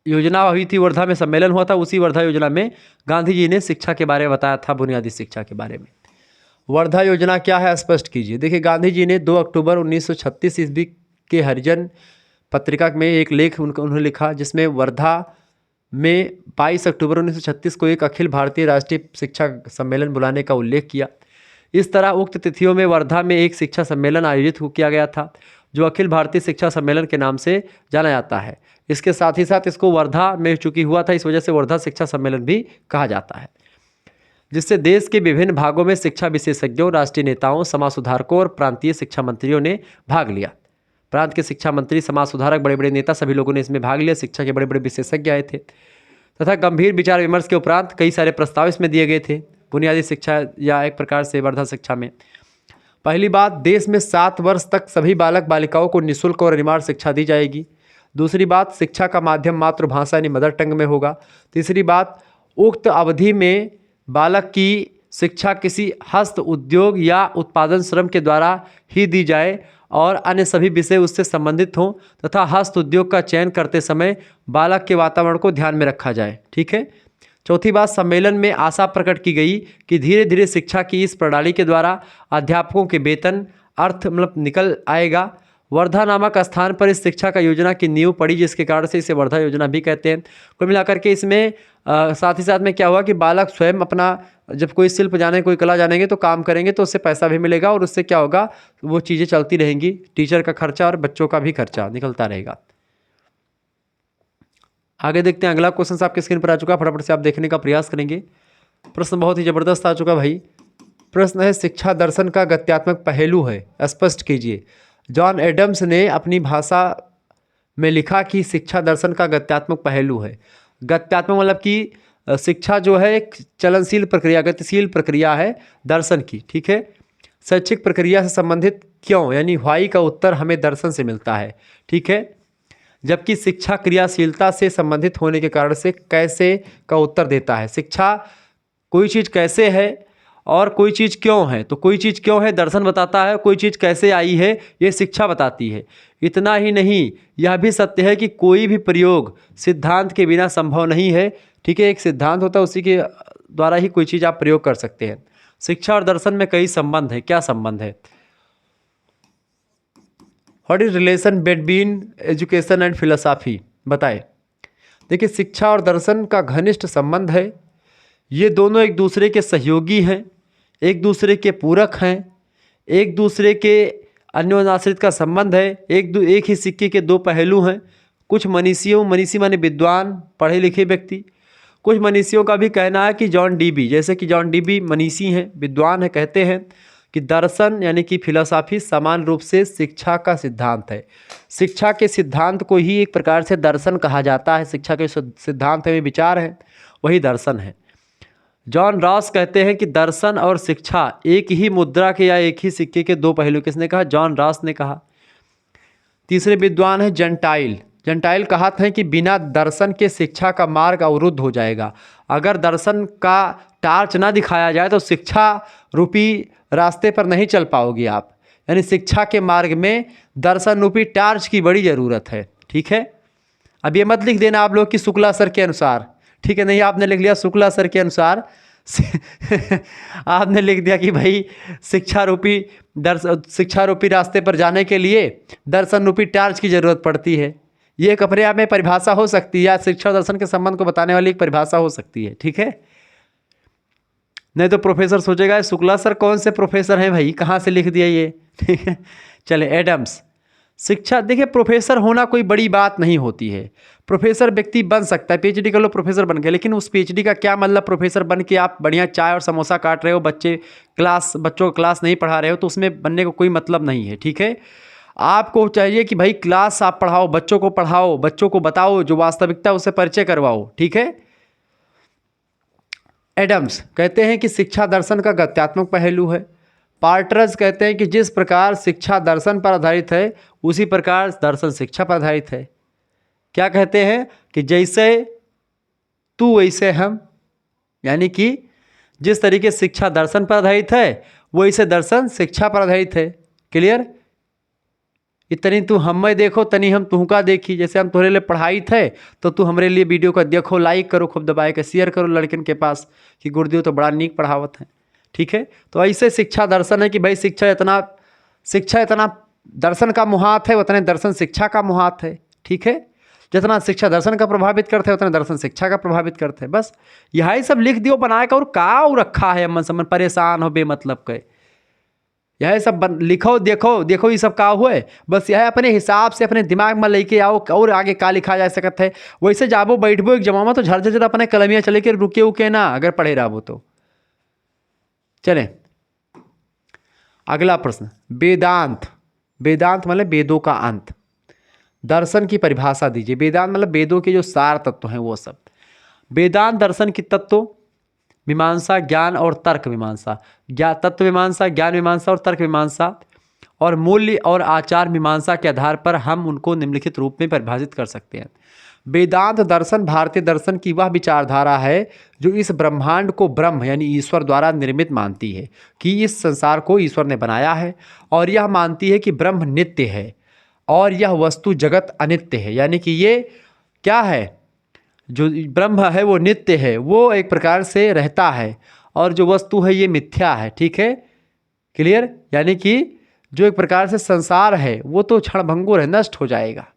योजना हुई थी, वर्धा में सम्मेलन हुआ था, उसी वर्धा योजना में गांधी जी ने शिक्षा के बारे में बताया था, बुनियादी शिक्षा के बारे में। वर्धा योजना क्या है, स्पष्ट कीजिए। देखिए, गांधी जी ने 2 अक्टूबर 1936 ईस्वी के हरिजन पत्रिका में एक लेख उन्होंने लिखा, जिसमें वर्धा में 22 अक्टूबर 1936 को एक अखिल भारतीय राष्ट्रीय शिक्षा सम्मेलन बुलाने का उल्लेख किया। इस तरह उक्त तिथियों में वर्धा में एक शिक्षा सम्मेलन आयोजित किया गया था, जो अखिल भारतीय शिक्षा सम्मेलन के नाम से जाना जाता है। इसके साथ ही साथ इसको वर्धा में चूंकि हुआ था, इस वजह से वर्धा शिक्षा सम्मेलन भी कहा जाता है, जिससे देश के विभिन्न भागों में शिक्षा विशेषज्ञों, राष्ट्रीय नेताओं, समाज सुधारकों और प्रांतीय शिक्षा मंत्रियों ने भाग लिया। प्रांत के शिक्षा मंत्री, समाज सुधारक, बड़े बड़े नेता सभी लोगों ने इसमें भाग लिया। शिक्षा के बड़े बड़े विशेषज्ञ आए थे तथा गंभीर विचार विमर्श के उपरांत कई सारे प्रस्ताव इसमें दिए गए थे। बुनियादी शिक्षा या एक प्रकार से वर्धा शिक्षा में पहली बात, देश में 7 वर्ष तक सभी बालक बालिकाओं को निःशुल्क और अनिवार्य शिक्षा दी जाएगी। दूसरी बात, शिक्षा का माध्यम मातृभाषा यानी मदर टंग में होगा। तीसरी बात, उक्त अवधि में बालक की शिक्षा किसी हस्त उद्योग या उत्पादन श्रम के द्वारा ही दी जाए और अन्य सभी विषय उससे संबंधित हों तथा हस्त उद्योग का चयन करते समय बालक के वातावरण को ध्यान में रखा जाए। ठीक है। चौथी बात, सम्मेलन में आशा प्रकट की गई कि धीरे धीरे शिक्षा की इस प्रणाली के द्वारा अध्यापकों के वेतन अर्थ निकल आएगा। वर्धा नामक स्थान पर इस शिक्षा का योजना की नींव पड़ी, जिसके कारण से इसे वर्धा योजना भी कहते हैं। कुल मिलाकर के इसमें साथ ही साथ में क्या हुआ कि बालक स्वयं अपना जब कोई शिल्प जाने, कोई कला जानेंगे तो काम करेंगे तो उससे पैसा भी मिलेगा और उससे क्या होगा, वो चीज़ें चलती रहेंगी। टीचर का खर्चा और बच्चों का भी खर्चा निकलता रहेगा। आगे देखते हैं, अगला क्वेश्चन आपके स्क्रीन पर आ चुका, फटाफट से आप देखने का प्रयास करेंगे। प्रश्न बहुत ही ज़बरदस्त आ चुका भाई। प्रश्न है, शिक्षा दर्शन का गत्यात्मक पहलू है, स्पष्ट कीजिए। जॉन एडम्स ने अपनी भाषा में लिखा कि शिक्षा दर्शन का गत्यात्मक पहलू है। गत्यात्मक मतलब कि शिक्षा जो है एक चलनशील प्रक्रिया, गतिशील प्रक्रिया है दर्शन की। ठीक है। शैक्षिक प्रक्रिया से संबंधित क्यों यानी व्हाई का उत्तर हमें दर्शन से मिलता है। ठीक है। जबकि शिक्षा क्रियाशीलता से संबंधित होने के कारण से कैसे का उत्तर देता है। शिक्षा कोई चीज़ कैसे है और कोई चीज़ क्यों है, तो कोई चीज़ क्यों है दर्शन बताता है, कोई चीज़ कैसे आई है ये शिक्षा बताती है। इतना ही नहीं, यह भी सत्य है कि कोई भी प्रयोग सिद्धांत के बिना संभव नहीं है। ठीक है। एक सिद्धांत होता है, उसी के द्वारा ही कोई चीज़ आप प्रयोग कर सकते हैं। शिक्षा और दर्शन में कई संबंध है। क्या संबंध है? What is relation between education and philosophy, बताए। देखिए, शिक्षा और दर्शन का घनिष्ठ संबंध है। ये दोनों एक दूसरे के सहयोगी हैं, एक दूसरे के पूरक हैं, एक दूसरे के अन्योन्याश्रित का संबंध है। एक ही सिक्के के दो पहलू हैं। कुछ मनीषी माने विद्वान, पढ़े लिखे व्यक्ति, कुछ मनीषियों का भी कहना है कि जॉन डीबी, जैसे कि जॉन डीबी मनीषी हैं, विद्वान हैं, कहते हैं कि दर्शन यानी कि फिलोसॉफी समान रूप से शिक्षा का सिद्धांत है। शिक्षा के सिद्धांत को ही एक प्रकार से दर्शन कहा जाता है। शिक्षा के सिद्धांत में विचार है, वही दर्शन है। जॉन रॉस कहते हैं कि दर्शन और शिक्षा एक ही मुद्रा के या एक ही सिक्के के दो पहलू। किसने कहा? जॉन रॉस ने कहा। तीसरे विद्वान है जंटाइल। जंटाइल कहते हैं कि बिना दर्शन के शिक्षा का मार्ग अवरुद्ध हो जाएगा। अगर दर्शन का टार्च ना दिखाया जाए तो शिक्षा रूपी रास्ते पर नहीं चल पाओगे आप। यानी शिक्षा के मार्ग में दर्शन रूपी टार्च की बड़ी ज़रूरत है। ठीक है। अब ये मत लिख देना आप लोग कि शुक्ला सर के अनुसार, ठीक है, नहीं, आपने लिख लिया शुक्ला सर के अनुसार आपने लिख दिया कि भाई शिक्षा रूपी रास्ते पर जाने के लिए दर्शन रूपी टार्च की ज़रूरत पड़ती है। ये एक अपने आप में परिभाषा हो सकती है, या शिक्षा और दर्शन के संबंध को बताने वाली एक परिभाषा हो सकती है। ठीक है। नहीं तो प्रोफेसर सोचेगा शुक्ला सर कौन से प्रोफेसर हैं भाई, कहाँ से लिख दिया ये। ठीक है। चले, एडम्स। शिक्षा, देखिए, प्रोफेसर होना कोई बड़ी बात नहीं होती है। प्रोफेसर व्यक्ति बन सकता है, पीएचडी कर लो प्रोफेसर बन गया, लेकिन उस पीएचडी का क्या मतलब? प्रोफेसर बन के आप बढ़िया चाय और समोसा काट रहे हो, बच्चों को क्लास नहीं पढ़ा रहे हो, तो उसमें बनने को कोई मतलब नहीं है। ठीक है। आपको चाहिए कि भाई क्लास आप पढ़ाओ, बच्चों को बताओ, जो वास्तविकता उससे परिचय करवाओ। ठीक है। एडम्स कहते हैं कि शिक्षा दर्शन का गत्यात्मक पहलू है। पार्टरज कहते हैं कि जिस प्रकार शिक्षा दर्शन पर आधारित है उसी प्रकार दर्शन शिक्षा पर आधारित है। क्या कहते हैं? कि जैसे तू वैसे हम, यानी कि जिस तरीके शिक्षा दर्शन पर आधारित है वैसे दर्शन शिक्षा पर आधारित है। क्लियर? इतनी तू हमें देखो तनी हम तुहका देखी। जैसे हम तुम्हारे लिए पढ़ाई थे तो तू हमारे लिए वीडियो का देखो, लाइक करो, खूब दबाए के शेयर करो लड़किन के पास कि गुरुदेव तो बड़ा नीक पढ़ावत है। ठीक है। तो ऐसे शिक्षा दर्शन है कि भाई शिक्षा इतना दर्शन का मुहात है, उतने दर्शन शिक्षा का मुहात है। ठीक है। जितना शिक्षा दर्शन का प्रभावित करते हैं उतना दर्शन शिक्षा का प्रभावित करते हैं। बस यही सब लिख दियो बना के, और का रखा है मन समन परेशान हो बेमतलब के, यह सब लिखो देखो देखो ये सब का हुए, बस यह अपने हिसाब से अपने दिमाग में लेके आओ और आगे का लिखा जा सकता है वैसे जाबो बैठबो एक जमा में तो झरझर अपने कलमिया चले के रुके उके ना, अगर पढ़े रहो तो। चलें अगला प्रश्न, वेदांत। वेदांत मतलब वेदों का अंत। दर्शन की परिभाषा दीजिए। वेदांत मतलब वेदों के जो सार तत्व हैं वो सब। वेदांत दर्शन की तत्व मीमांसा, ज्ञान और तर्क मीमांसा, तत्व मीमांसा, ज्ञान मीमांसा और तर्क मीमांसा और मूल्य और आचार मीमांसा के आधार पर हम उनको निम्नलिखित रूप में परिभाषित कर सकते हैं। वेदांत दर्शन भारतीय दर्शन की वह विचारधारा है जो इस ब्रह्मांड को ब्रह्म यानी ईश्वर द्वारा निर्मित मानती है, कि इस संसार को ईश्वर ने बनाया है, और यह मानती है कि ब्रह्म नित्य है और यह वस्तु जगत अनित्य है। यानी कि ये क्या है, जो ब्रह्म है वो नित्य है, वो एक प्रकार से रहता है, और जो वस्तु है ये मिथ्या है। ठीक है, क्लियर। यानी कि जो एक प्रकार से संसार है वो तो क्षणभंगुर है, नष्ट हो जाएगा,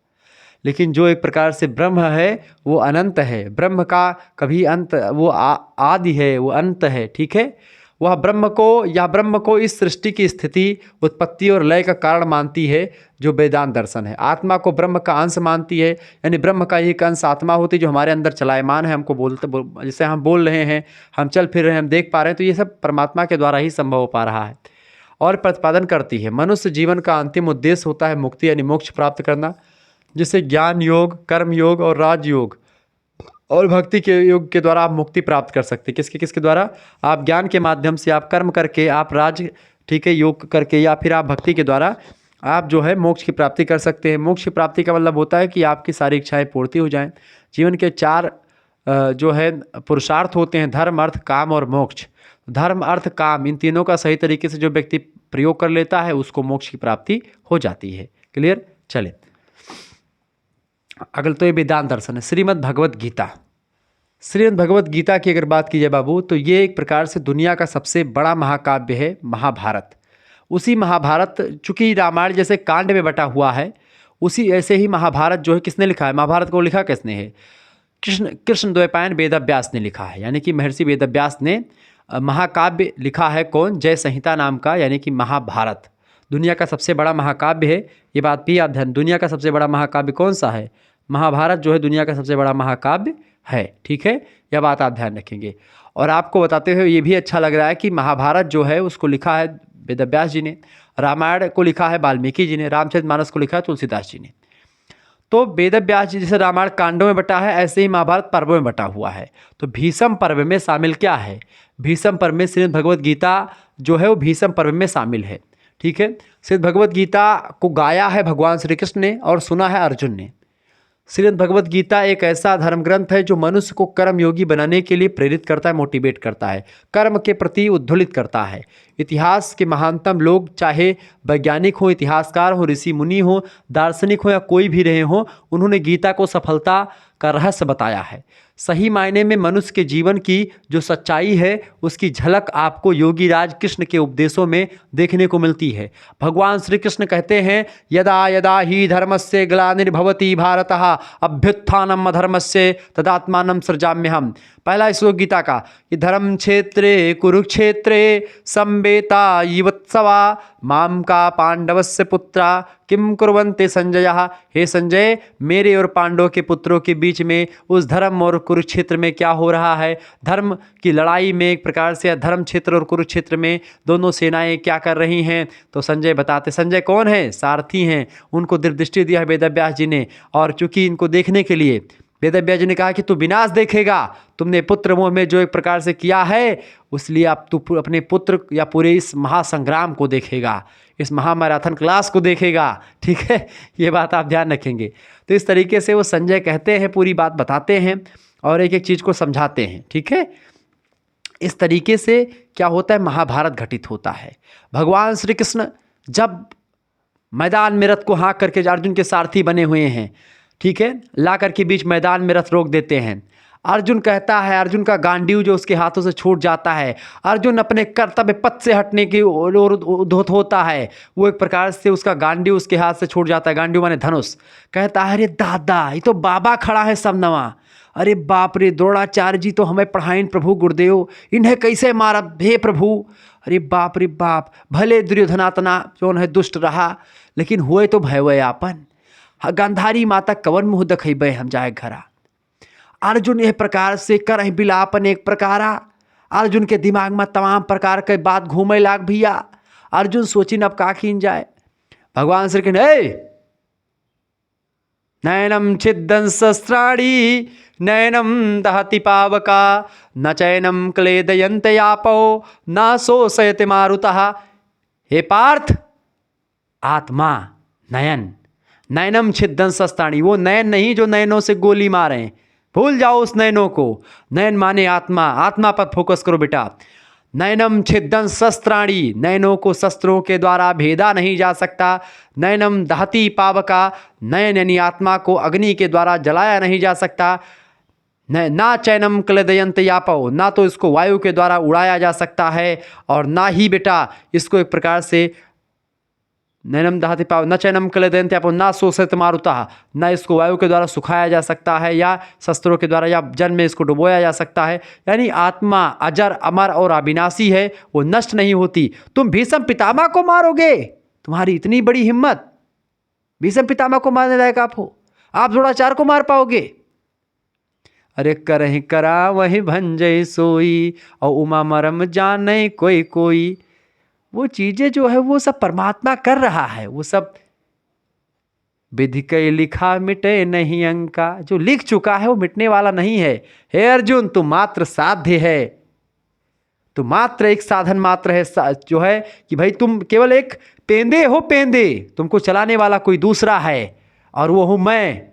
लेकिन जो एक प्रकार से ब्रह्म है वो अनंत है। ब्रह्म का कभी अंत, वो आदि है, वो अंत है। ठीक है, वह ब्रह्म को इस सृष्टि की स्थिति, उत्पत्ति और लय का कारण मानती है, जो वेदांत दर्शन है। आत्मा को ब्रह्म का अंश मानती है, यानी ब्रह्म का एक अंश आत्मा होती है जो हमारे अंदर चलायमान है, हमको जैसे हम बोल रहे हैं, हम चल फिर रहे हैं, हम देख पा रहे हैं, तो ये सब परमात्मा के द्वारा ही संभव हो पा रहा है। और प्रतिपादन करती है मनुष्य जीवन का अंतिम उद्देश्य होता है मुक्ति यानी मोक्ष प्राप्त करना, जिसे ज्ञान योग, कर्म योग और राजयोग और भक्ति के योग के द्वारा आप मुक्ति प्राप्त कर सकते हैं। किसके किसके द्वारा? आप ज्ञान के माध्यम से, आप कर्म करके, आप ठीक है योग करके, या फिर आप भक्ति के द्वारा आप जो है मोक्ष की प्राप्ति कर सकते हैं। मोक्ष की प्राप्ति का मतलब होता है कि आपकी सारी इच्छाएं पूर्ति हो जाएं। जीवन के 4 जो है पुरुषार्थ होते हैं, धर्म, अर्थ, काम और मोक्ष। धर्म, अर्थ, काम, इन तीनों का सही तरीके से जो व्यक्ति प्रयोग कर लेता है उसको मोक्ष की प्राप्ति हो जाती है। क्लियर। चले अगल तो ये वेदांत दर्शन है। श्रीमद् भगवत गीता। श्रीमद् भगवत गीता की अगर बात की जाए बाबू, तो ये एक प्रकार से दुनिया का सबसे बड़ा महाकाव्य है, महाभारत। उसी महाभारत, चूंकि रामायण जैसे कांड में बटा हुआ है, उसी ऐसे ही महाभारत जो है किसने लिखा है? महाभारत को लिखा किसने है? कृष्ण द्वैपायन वेदव्यास ने लिखा है। यानी कि महर्षि वेदव्यास ने महाकाव्य लिखा है। कौन? जय संहिता नाम का, यानी कि महाभारत दुनिया का सबसे बड़ा महाकाव्य है। ये बात भी आप ध्यान, दुनिया का सबसे बड़ा महाकाव्य कौन सा है? महाभारत जो है दुनिया का सबसे बड़ा महाकाव्य है। ठीक है, यह बात आप ध्यान रखेंगे। और आपको बताते हुए ये भी अच्छा लग रहा है कि महाभारत जो है उसको लिखा है वेदव्यास जी ने, रामायण को लिखा है वाल्मीकि जी ने, रामचरितमानस को लिखा है तुलसीदास जी ने। तो वेदव्यास जी, जैसे रामायण कांडों में बटा है, ऐसे ही महाभारत पर्वों में बटा हुआ है। तो भीष्म पर्व में शामिल क्या है? भीष्म पर्व में श्रीमद् भगवत गीता जो है वो भीष्म पर्व में शामिल है। ठीक है, श्रीमद् भगवत गीता को गाया है भगवान श्री कृष्ण ने और सुना है अर्जुन ने। श्रीमद् भगवत गीता एक ऐसा धर्म ग्रंथ है जो मनुष्य को कर्म योगी बनाने के लिए प्रेरित करता है, मोटिवेट करता है, कर्म के प्रति उद्दुलित करता है। इतिहास के महानतम लोग, चाहे वैज्ञानिक हो, इतिहासकार हो, ऋषि मुनि हो, दार्शनिक हो या कोई भी रहे हो, उन्होंने गीता को सफलता का रहस्य बताया है। सही मायने में मनुष्य के जीवन की जो सच्चाई है उसकी झलक आपको योगी राज कृष्ण के उपदेशों में देखने को मिलती है। भगवान श्री कृष्ण कहते हैं, यदा यदा ही धर्मस्य ग्लानिर्भवति भारतः अभ्युत्थानम् अधर्मस्य तदात्मानं सृजाम्यहम्। पहला श्लोक गीता का, कि धर्म क्षेत्रे कुरुक्षेत्रे संवेता युवत्सवा माम का पांडवस्य पुत्रा किम कुर्वन्ते संजय। हे संजय, मेरे और पांडवों के पुत्रों के बीच में उस धर्म और कुरुक्षेत्र में क्या हो रहा है? धर्म की लड़ाई में एक प्रकार से धर्म क्षेत्र और कुरुक्षेत्र में दोनों सेनाएं क्या कर रही हैं? तो संजय बताते, संजय कौन है? सारथी हैं। उनको दिव्यदृष्टि दिया है वेदव्यास जी ने, और चूंकि इनको देखने के लिए वेदव्यास जी ने कहा कि तू विनाश देखेगा, तुमने पुत्र मोह में जो एक प्रकार से किया है, उसलिए अब तू अपने पुत्र या पूरे इस महासंग्राम को देखेगा, इस महामैराथन क्लास को देखेगा। ठीक है, ये बात आप ध्यान रखेंगे। तो इस तरीके से वो संजय कहते हैं, पूरी बात बताते हैं और एक एक चीज़ को समझाते हैं। ठीक है, इस तरीके से क्या होता है? महाभारत घटित होता है। भगवान श्री कृष्ण जब मैदान में रथ को हाँक करके अर्जुन के सारथी बने हुए हैं, ठीक है, ला करके बीच मैदान में रथ रोक देते हैं। अर्जुन कहता है, अर्जुन का गांडीव जो उसके हाथों से छूट जाता है, अर्जुन अपने कर्तव्य पथ से हटने की ओर उद्धत होता है, वो एक प्रकार से उसका गांडीव उसके हाथ से छूट जाता है। गांडीव माने धनुष। कहता है अरे दादा, ये तो बाबा खड़ा है सब नवा, अरे बाप रे, द्रोणाचार्य जी तो हमें पढ़ाइन प्रभु गुरुदेव, इन्हें कैसे मारा हे प्रभु। अरे बाप रे बाप, भले दुर्योधनातना जो है दुष्ट रहा, लेकिन हुए तो भय आपन, गांधारी माता कवन मुँह दखेबे हम जाए घरा। अर्जुन एक प्रकार से कर बिलापन एक प्रकारा, अर्जुन के दिमाग में तमाम प्रकार के बात घूमे लाग भैया। अर्जुन सोचिन अब का खीन जाए। भगवान श्री कृष्ण नयनम छिदन शस्त्राणी नयनम दहति पावका न चैनम क्लेदयन्त यापो न शोषयति मारुतः। हे पार्थ, आत्मा नयन, नयनम छिदन शस्त्राणी, वो नयन नहीं जो नयनों से गोली मारे, भूल जाओ उस नयनों को। नयन माने आत्मा, आत्मा पर फोकस करो बेटा। नयनम छिदन शस्त्राणी, नयनों को शस्त्रों के द्वारा भेदा नहीं जा सकता। नयनम दहती पावका, नयन यानी आत्मा को अग्नि के द्वारा जलाया नहीं जा सकता। ना चैनम क्लेदयंत यापो, ना तो इसको वायु के द्वारा उड़ाया जा सकता है, और ना ही बेटा इसको एक प्रकार से नैनम दहति पाव न चैनम क्लेदयंत यापो ना शोषित मारुतः, न इसको वायु के द्वारा सुखाया जा सकता है या शस्त्रों के द्वारा या जल में इसको डुबोया जा सकता है। यानी आत्मा अजर अमर और अविनाशी है, वो नष्ट नहीं होती। तुम भीष्म पितामह को मारोगे, तुम्हारी इतनी बड़ी हिम्मत, भीष्म पितामह को मारने लायक आप हो, आप द्रोणाचार्य को मार पाओगे। अरे करहि करा वही भंजय सोई, और उमा मरम जाने कोई कोई। वो चीजें जो है वो सब परमात्मा कर रहा है, वो सब विधि के लिखा मिटे नहीं अंका, जो लिख चुका है वो मिटने वाला नहीं है। हे अर्जुन, तू मात्र साध्य है, तू मात्र एक साधन मात्र है, जो है कि भाई तुम केवल एक पेंदे हो, पेंदे, तुमको चलाने वाला कोई दूसरा है, और वो हूं मैं।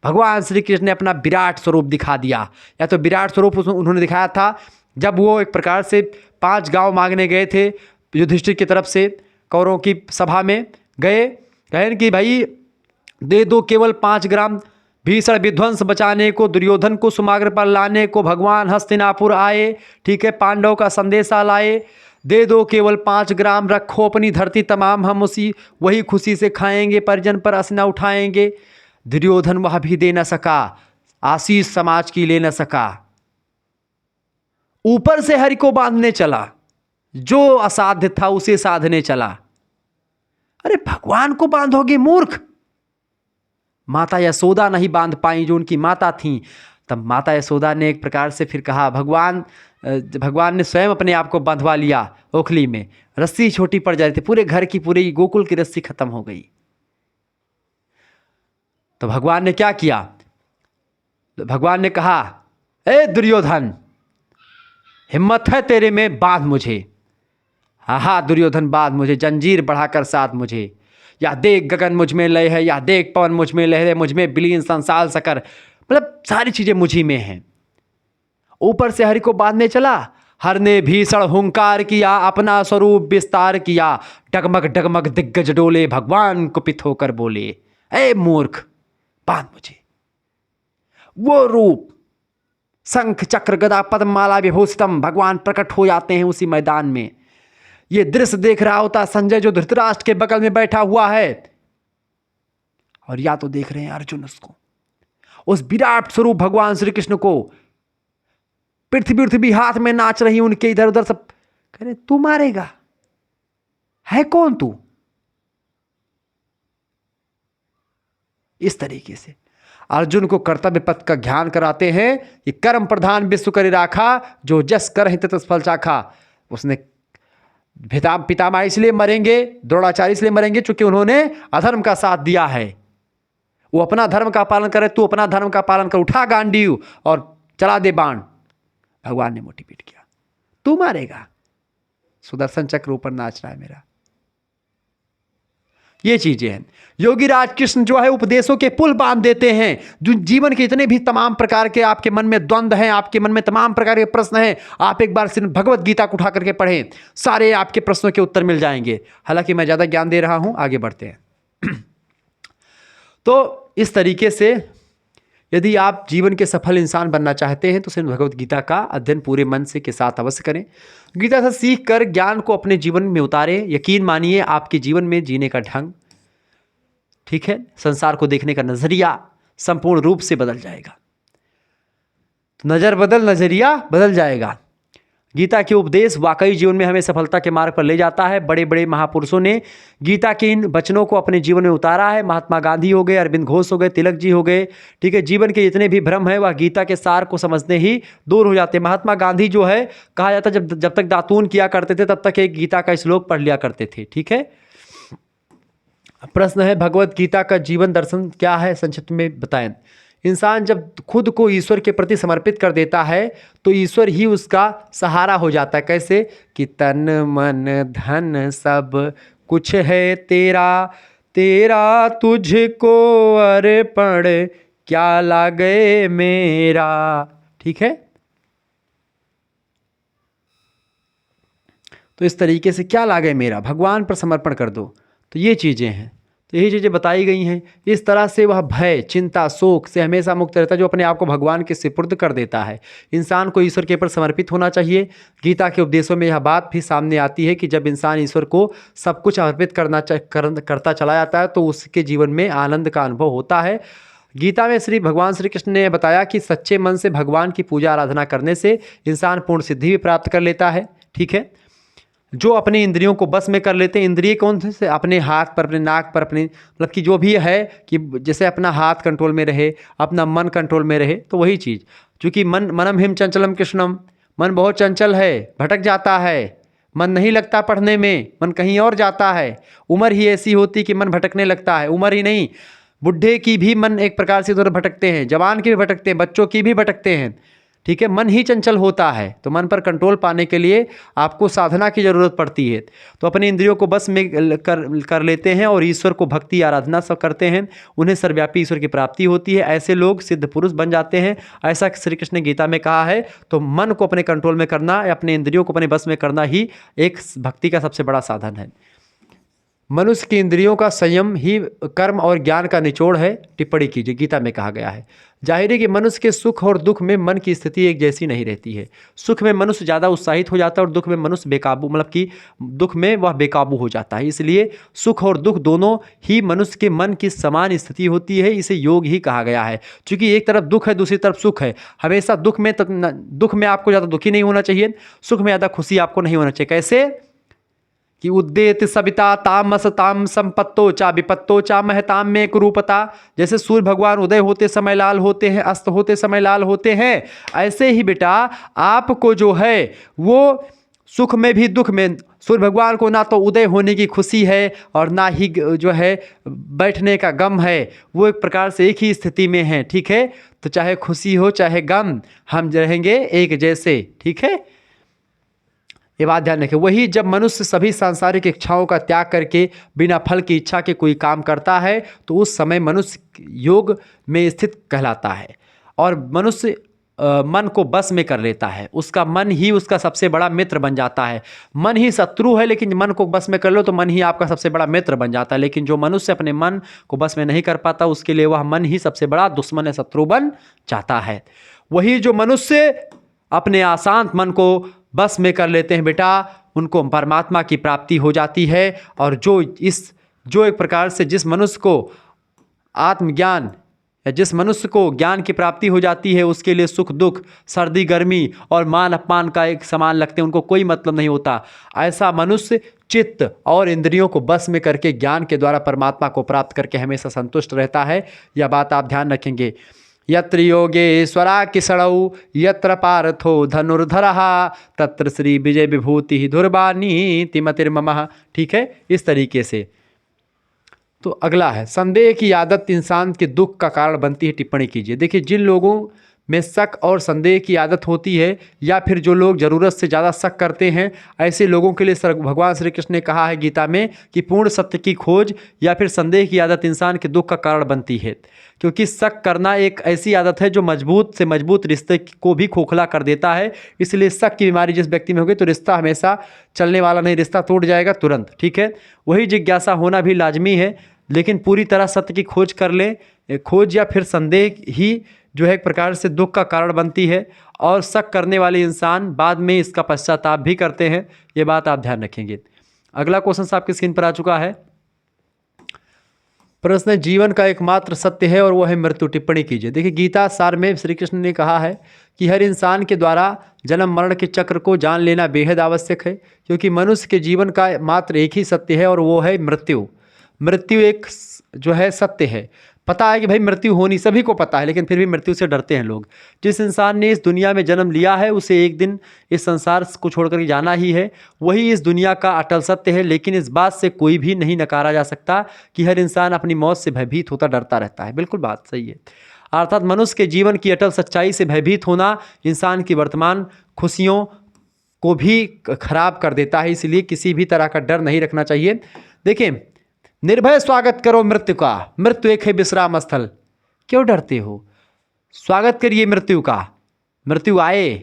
भगवान श्री कृष्ण ने अपना विराट स्वरूप दिखा दिया, या तो विराट स्वरूप उन्होंने दिखाया था जब वो एक प्रकार से 5 गांव मांगने गए थे युधिष्ठिर की तरफ से, कौरवों की सभा में गए, कहें कि भाई दे दो केवल 5 ग्राम, भीषण विध्वंस बचाने को, दुर्योधन को सुमाग्र पर लाने को भगवान हस्तिनापुर आए, ठीक है, पांडव का संदेशा लाए, दे दो केवल 5 ग्राम, रखो अपनी धरती तमाम, हम वही खुशी से खाएंगे, परिजन पर असना उठाएंगे। दुर्योधन वह भी दे न सका, आशीष समाज की ले न सका, ऊपर से हरि को बांधने चला, जो असाध्य था उसे साधने चला। अरे भगवान को बांधोगे मूर्ख। माता यशोदा नहीं बांध पाई जो उनकी माता थी। तब माता यशोदा ने एक प्रकार से फिर कहा, भगवान ने स्वयं अपने आप को बांधवा लिया ओखली में, रस्सी छोटी पड़ जा रही थी, पूरे घर की पूरी गोकुल की रस्सी खत्म हो गई। तो भगवान ने क्या किया, भगवान ने कहा, ए दुर्योधन, हिम्मत है तेरे में, बांध मुझे। हा दुर्योधन, बांध मुझे, जंजीर बढ़ाकर साथ मुझे। या देख गगन मुझ में लय है, या देख पवन मुझ में लय है, मुझ में विलीन संसार सकर, मतलब सारी चीजें मुझी में हैं। ऊपर से हरि को बांधने चला, हर ने भीषण हुंकार किया, अपना स्वरूप विस्तार किया, डगमग डगमग दिग्गज डोले, भगवान कुपित होकर बोले, ए मूर्ख, बांध मुझे। वो रूप शंख चक्र गदा पद्ममाला विभूषितम, भगवान प्रकट हो जाते हैं उसी मैदान में। ये दृश्य देख रहा होता संजय जो धृतराष्ट्र के बगल में बैठा हुआ है, और या तो देख रहे हैं अर्जुन उसको, उस विराट स्वरूप भगवान श्री कृष्ण को, पृथ्वी हाथ में नाच रही उनके, इधर उधर सब कह रहे तू मारेगा, है कौन तू। इस तरीके से अर्जुन को कर्तव्य पथ का ज्ञान कराते हैं कि कर्म प्रधान विश्व करे राखा, जो जस कर हित तस फल चाखा। उसने पितामह इसलिए मरेंगे, द्रोणाचार्य इसलिए मरेंगे चूंकि उन्होंने अधर्म का साथ दिया है। वो अपना धर्म का पालन करे, तू अपना धर्म का पालन कर, उठा गांडीव और चला दे बाण। भगवान ने मोटिवेट किया, तू मारेगा, सुदर्शन चक्र ऊपर नाच रहा है मेरा। ये चीजें हैं। योगी राज कृष्ण जो है उपदेशों के पुल बांध देते हैं। जो जीवन के जितने भी तमाम प्रकार के आपके मन में द्वंद्व हैं, आपके मन में तमाम प्रकार के प्रश्न हैं, आप एक बार सिर्फ भगवत गीता को उठा करके पढ़ें, सारे आपके प्रश्नों के उत्तर मिल जाएंगे। हालांकि मैं ज्यादा ज्ञान दे रहा हूं, आगे बढ़ते हैं। तो इस तरीके से यदि आप जीवन के सफल इंसान बनना चाहते हैं तो श्रीमद् भगवत गीता का अध्ययन पूरे मन से के साथ अवश्य करें। गीता से सीख कर ज्ञान को अपने जीवन में उतारें। यकीन मानिए आपके जीवन में जीने का ढंग, ठीक है, संसार को देखने का नजरिया संपूर्ण रूप से बदल जाएगा। नजर बदल, नजरिया बदल जाएगा। गीता के उपदेश वाकई जीवन में हमें सफलता के मार्ग पर ले जाता है। बड़े बड़े महापुरुषों ने गीता के इन वचनों को अपने जीवन में उतारा है। महात्मा गांधी हो गए, अरविंद घोष हो गए, तिलक जी हो गए, ठीक है। जीवन के जितने भी भ्रम है वह गीता के सार को समझने ही दूर हो जाते हैं। महात्मा गांधी जो है, कहा जाता है जब तक दातून किया करते थे तब तक एक गीता का श्लोक पढ़ लिया करते थे, ठीक है। प्रश्न है, भगवत गीता का जीवन दर्शन क्या है, संक्षिप्त में बताएं। इंसान जब खुद को ईश्वर के प्रति समर्पित कर देता है तो ईश्वर ही उसका सहारा हो जाता है। कैसे कि तन मन धन सब कुछ है तेरा, तेरा तुझको अर्पण क्या लागे मेरा, ठीक है। तो इस तरीके से क्या लागे मेरा, भगवान पर समर्पण कर दो। तो ये चीज़ें हैं, तो यही चीज़ें बताई गई हैं। इस तरह से वह भय, चिंता, शोक से हमेशा मुक्त रहता है, जो अपने आप को भगवान के सुपुर्द कर देता है। इंसान को ईश्वर के ऊपर समर्पित होना चाहिए। गीता के उपदेशों में यह बात भी सामने आती है कि जब इंसान ईश्वर को सब कुछ अर्पित करता चला जाता है तो उसके जीवन में आनंद का अनुभव होता है। गीता में भगवान श्री कृष्ण ने बताया कि सच्चे मन से भगवान की पूजा आराधना करने से इंसान पूर्ण सिद्धि भी प्राप्त कर लेता है, ठीक है। जो अपने इंद्रियों को बस में कर लेते हैं, इंद्रिय कौन से, अपने हाथ पर, अपने नाक पर, अपने मतलब कि जो भी है कि जैसे अपना हाथ कंट्रोल में रहे, अपना मन कंट्रोल में रहे, तो वही चीज़। चूँकि मनम हिम चंचलम कृष्णम, मन बहुत चंचल है, भटक जाता है, मन नहीं लगता पढ़ने में, मन कहीं और जाता है। उम्र ही ऐसी होती कि मन भटकने लगता है। उम्र ही नहीं, बुढ़े की भी मन एक प्रकार से इधर भटकते हैं, जवान के भी भटकते हैं, बच्चों की भी भटकते हैं, ठीक है। मन ही चंचल होता है, तो मन पर कंट्रोल पाने के लिए आपको साधना की ज़रूरत पड़ती है। तो अपने इंद्रियों को बस में कर लेते हैं और ईश्वर को भक्ति आराधना सब करते हैं, उन्हें सर्वव्यापी ईश्वर की प्राप्ति होती है। ऐसे लोग सिद्ध पुरुष बन जाते हैं, ऐसा श्री कृष्ण ने गीता में कहा है। तो मन को अपने कंट्रोल में करना या अपने इंद्रियों को अपने बस में करना ही एक भक्ति का सबसे बड़ा साधन है। मनुष्य की इंद्रियों का संयम ही कर्म और ज्ञान का निचोड़ है, टिप्पणी कीजिए, गीता में कहा गया है। जाहिर है कि मनुष्य के सुख और दुख में मन की स्थिति एक जैसी नहीं रहती है। सुख में मनुष्य ज़्यादा उत्साहित हो जाता है और दुख में मनुष्य बेकाबू, मतलब कि दुख में वह बेकाबू हो जाता है। इसलिए सुख और दुख दोनों ही मनुष्य के मन की समान स्थिति होती है, इसे योग ही कहा गया है। क्योंकि एक तरफ दुख है, दूसरी तरफ सुख है। हमेशा दुख में आपको ज़्यादा दुखी नहीं होना चाहिए, सुख में ज़्यादा खुशी आपको नहीं होना चाहिए। कैसे कि उद्देत सविता तामस ताम संपत्तो चा विपत्तो चा महताम में कुरूपता। जैसे सूर्य भगवान उदय होते समय लाल होते हैं, अस्त होते समय लाल होते हैं, ऐसे ही बेटा आपको जो है वो सुख में भी दुख में सूर्य भगवान को ना तो उदय होने की खुशी है और ना ही जो है बैठने का गम है। वो एक प्रकार से एक ही स्थिति में है, ठीक है। तो चाहे खुशी हो चाहे गम, हम रहेंगे एक जैसे, ठीक है। ये बात ध्यान रखें। वही जब मनुष्य सभी सांसारिक इच्छाओं का त्याग करके बिना फल की इच्छा के कोई काम करता है तो उस समय मनुष्य योग में स्थित कहलाता है और मनुष्य मन को बस में कर लेता है। उसका मन ही उसका सबसे बड़ा मित्र बन जाता है। मन ही शत्रु है, लेकिन मन को बस में कर लो तो मन ही आपका सबसे बड़ा मित्र बन जाता है। लेकिन जो मनुष्य अपने मन को बस में नहीं कर पाता, उसके लिए वह मन ही सबसे बड़ा दुश्मन या शत्रु बन जाता है। वही जो मनुष्य अपने अशांत मन को बस में कर लेते हैं बेटा, उनको परमात्मा की प्राप्ति हो जाती है। और जो एक प्रकार से जिस मनुष्य को आत्मज्ञान या जिस मनुष्य को ज्ञान की प्राप्ति हो जाती है, उसके लिए सुख दुख, सर्दी गर्मी और मान अपमान का एक समान लगते हैं, उनको कोई मतलब नहीं होता। ऐसा मनुष्य चित्त और इंद्रियों को बस में करके ज्ञान के द्वारा परमात्मा को प्राप्त करके हमेशा संतुष्ट रहता है। यह बात आप ध्यान रखेंगे। यत्र योगेश्वरा किसणौ यत्र पार्थो धनुर्धरः तत्र श्री विजय विभूति धुर्बानी तिमतिर्ममः, ठीक है। इस तरीके से तो अगला है, संदेह की आदत इंसान के दुख का कारण बनती है, टिप्पणी कीजिए। देखिए, जिन लोगों में शक और संदेह की आदत होती है या फिर जो लोग ज़रूरत से ज़्यादा शक करते हैं, ऐसे लोगों के लिए भगवान श्री कृष्ण ने कहा है गीता में कि पूर्ण सत्य की खोज या फिर संदेह की आदत इंसान के दुख का कारण बनती है। क्योंकि शक करना एक ऐसी आदत है जो मजबूत से मजबूत रिश्ते को भी खोखला कर देता है। इसलिए शक की बीमारी जिस व्यक्ति में होगी तो रिश्ता हमेशा चलने वाला नहीं, रिश्ता टूट जाएगा तुरंत, ठीक है। वही जिज्ञासा होना भी लाजमी है। लेकिन पूरी तरह सत्य की खोज कर ले, खोज या फिर संदेह ही जो है एक प्रकार से दुख का कारण बनती है, और शक करने वाले इंसान बाद में इसका पश्चाताप भी करते हैं। ये बात आप ध्यान रखेंगे। अगला क्वेश्चन आपकी स्क्रीन पर आ चुका है। प्रश्न है, जीवन का एकमात्र सत्य है और वो है मृत्यु, टिप्पणी कीजिए। देखिए, गीता सार में श्री कृष्ण ने कहा है कि हर इंसान के द्वारा जन्म मरण के चक्र को जान लेना बेहद आवश्यक है, क्योंकि मनुष्य के जीवन का मात्र एक ही सत्य है और वो है मृत्यु। मृत्यु एक जो है सत्य है। पता है कि भाई मृत्यु होनी सभी को पता है, लेकिन फिर भी मृत्यु से डरते हैं लोग। जिस इंसान ने इस दुनिया में जन्म लिया है उसे एक दिन इस संसार को छोड़कर जाना ही है, वही इस दुनिया का अटल सत्य है। लेकिन इस बात से कोई भी नहीं नकारा जा सकता कि हर इंसान अपनी मौत से भयभीत होता डरता रहता है। बिल्कुल बात सही है। अर्थात मनुष्य के जीवन की अटल सच्चाई से भयभीत होना इंसान की वर्तमान खुशियों को भी खराब कर देता है। इसलिए किसी भी तरह का डर नहीं रखना चाहिए। देखिए, निर्भय स्वागत करो मृत्यु का, मृत्यु एक है विश्राम स्थल। क्यों डरते हो? स्वागत करिए मृत्यु का। मृत्यु आए,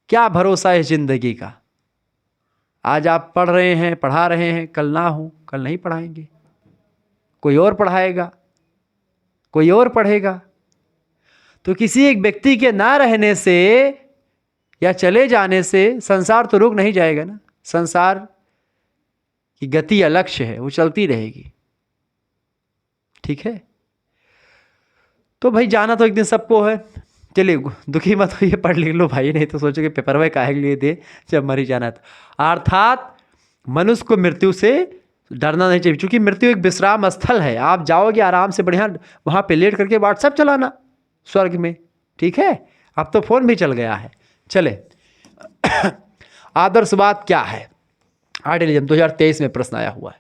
क्या भरोसा है जिंदगी का। आज आप पढ़ रहे हैं, पढ़ा रहे हैं, कल ना हो, कल नहीं पढ़ाएंगे, कोई और पढ़ाएगा, कोई और पढ़ेगा। तो किसी एक व्यक्ति के ना रहने से या चले जाने से संसार तो रुक नहीं जाएगा ना। संसार की गति या लक्ष्य है, वो चलती रहेगी। ठीक है, तो भाई जाना तो एक दिन सबको है। चलिए, दुखी मत होइए, पढ़ लिख लो भाई, नहीं तो सोचो कि पेपर में काहे के लिए दे जब मर ही जाना था। अर्थात मनुष्य को मृत्यु से डरना नहीं चाहिए, क्योंकि मृत्यु एक विश्राम स्थल है। आप जाओगे आराम से बढ़िया वहाँ पे लेट करके व्हाट्सएप चलाना स्वर्ग में। ठीक है, अब तो फोन भी चल गया है। चले, आदर्शवाद क्या है? आइडियलिज्म 2023 में प्रश्न आया हुआ है।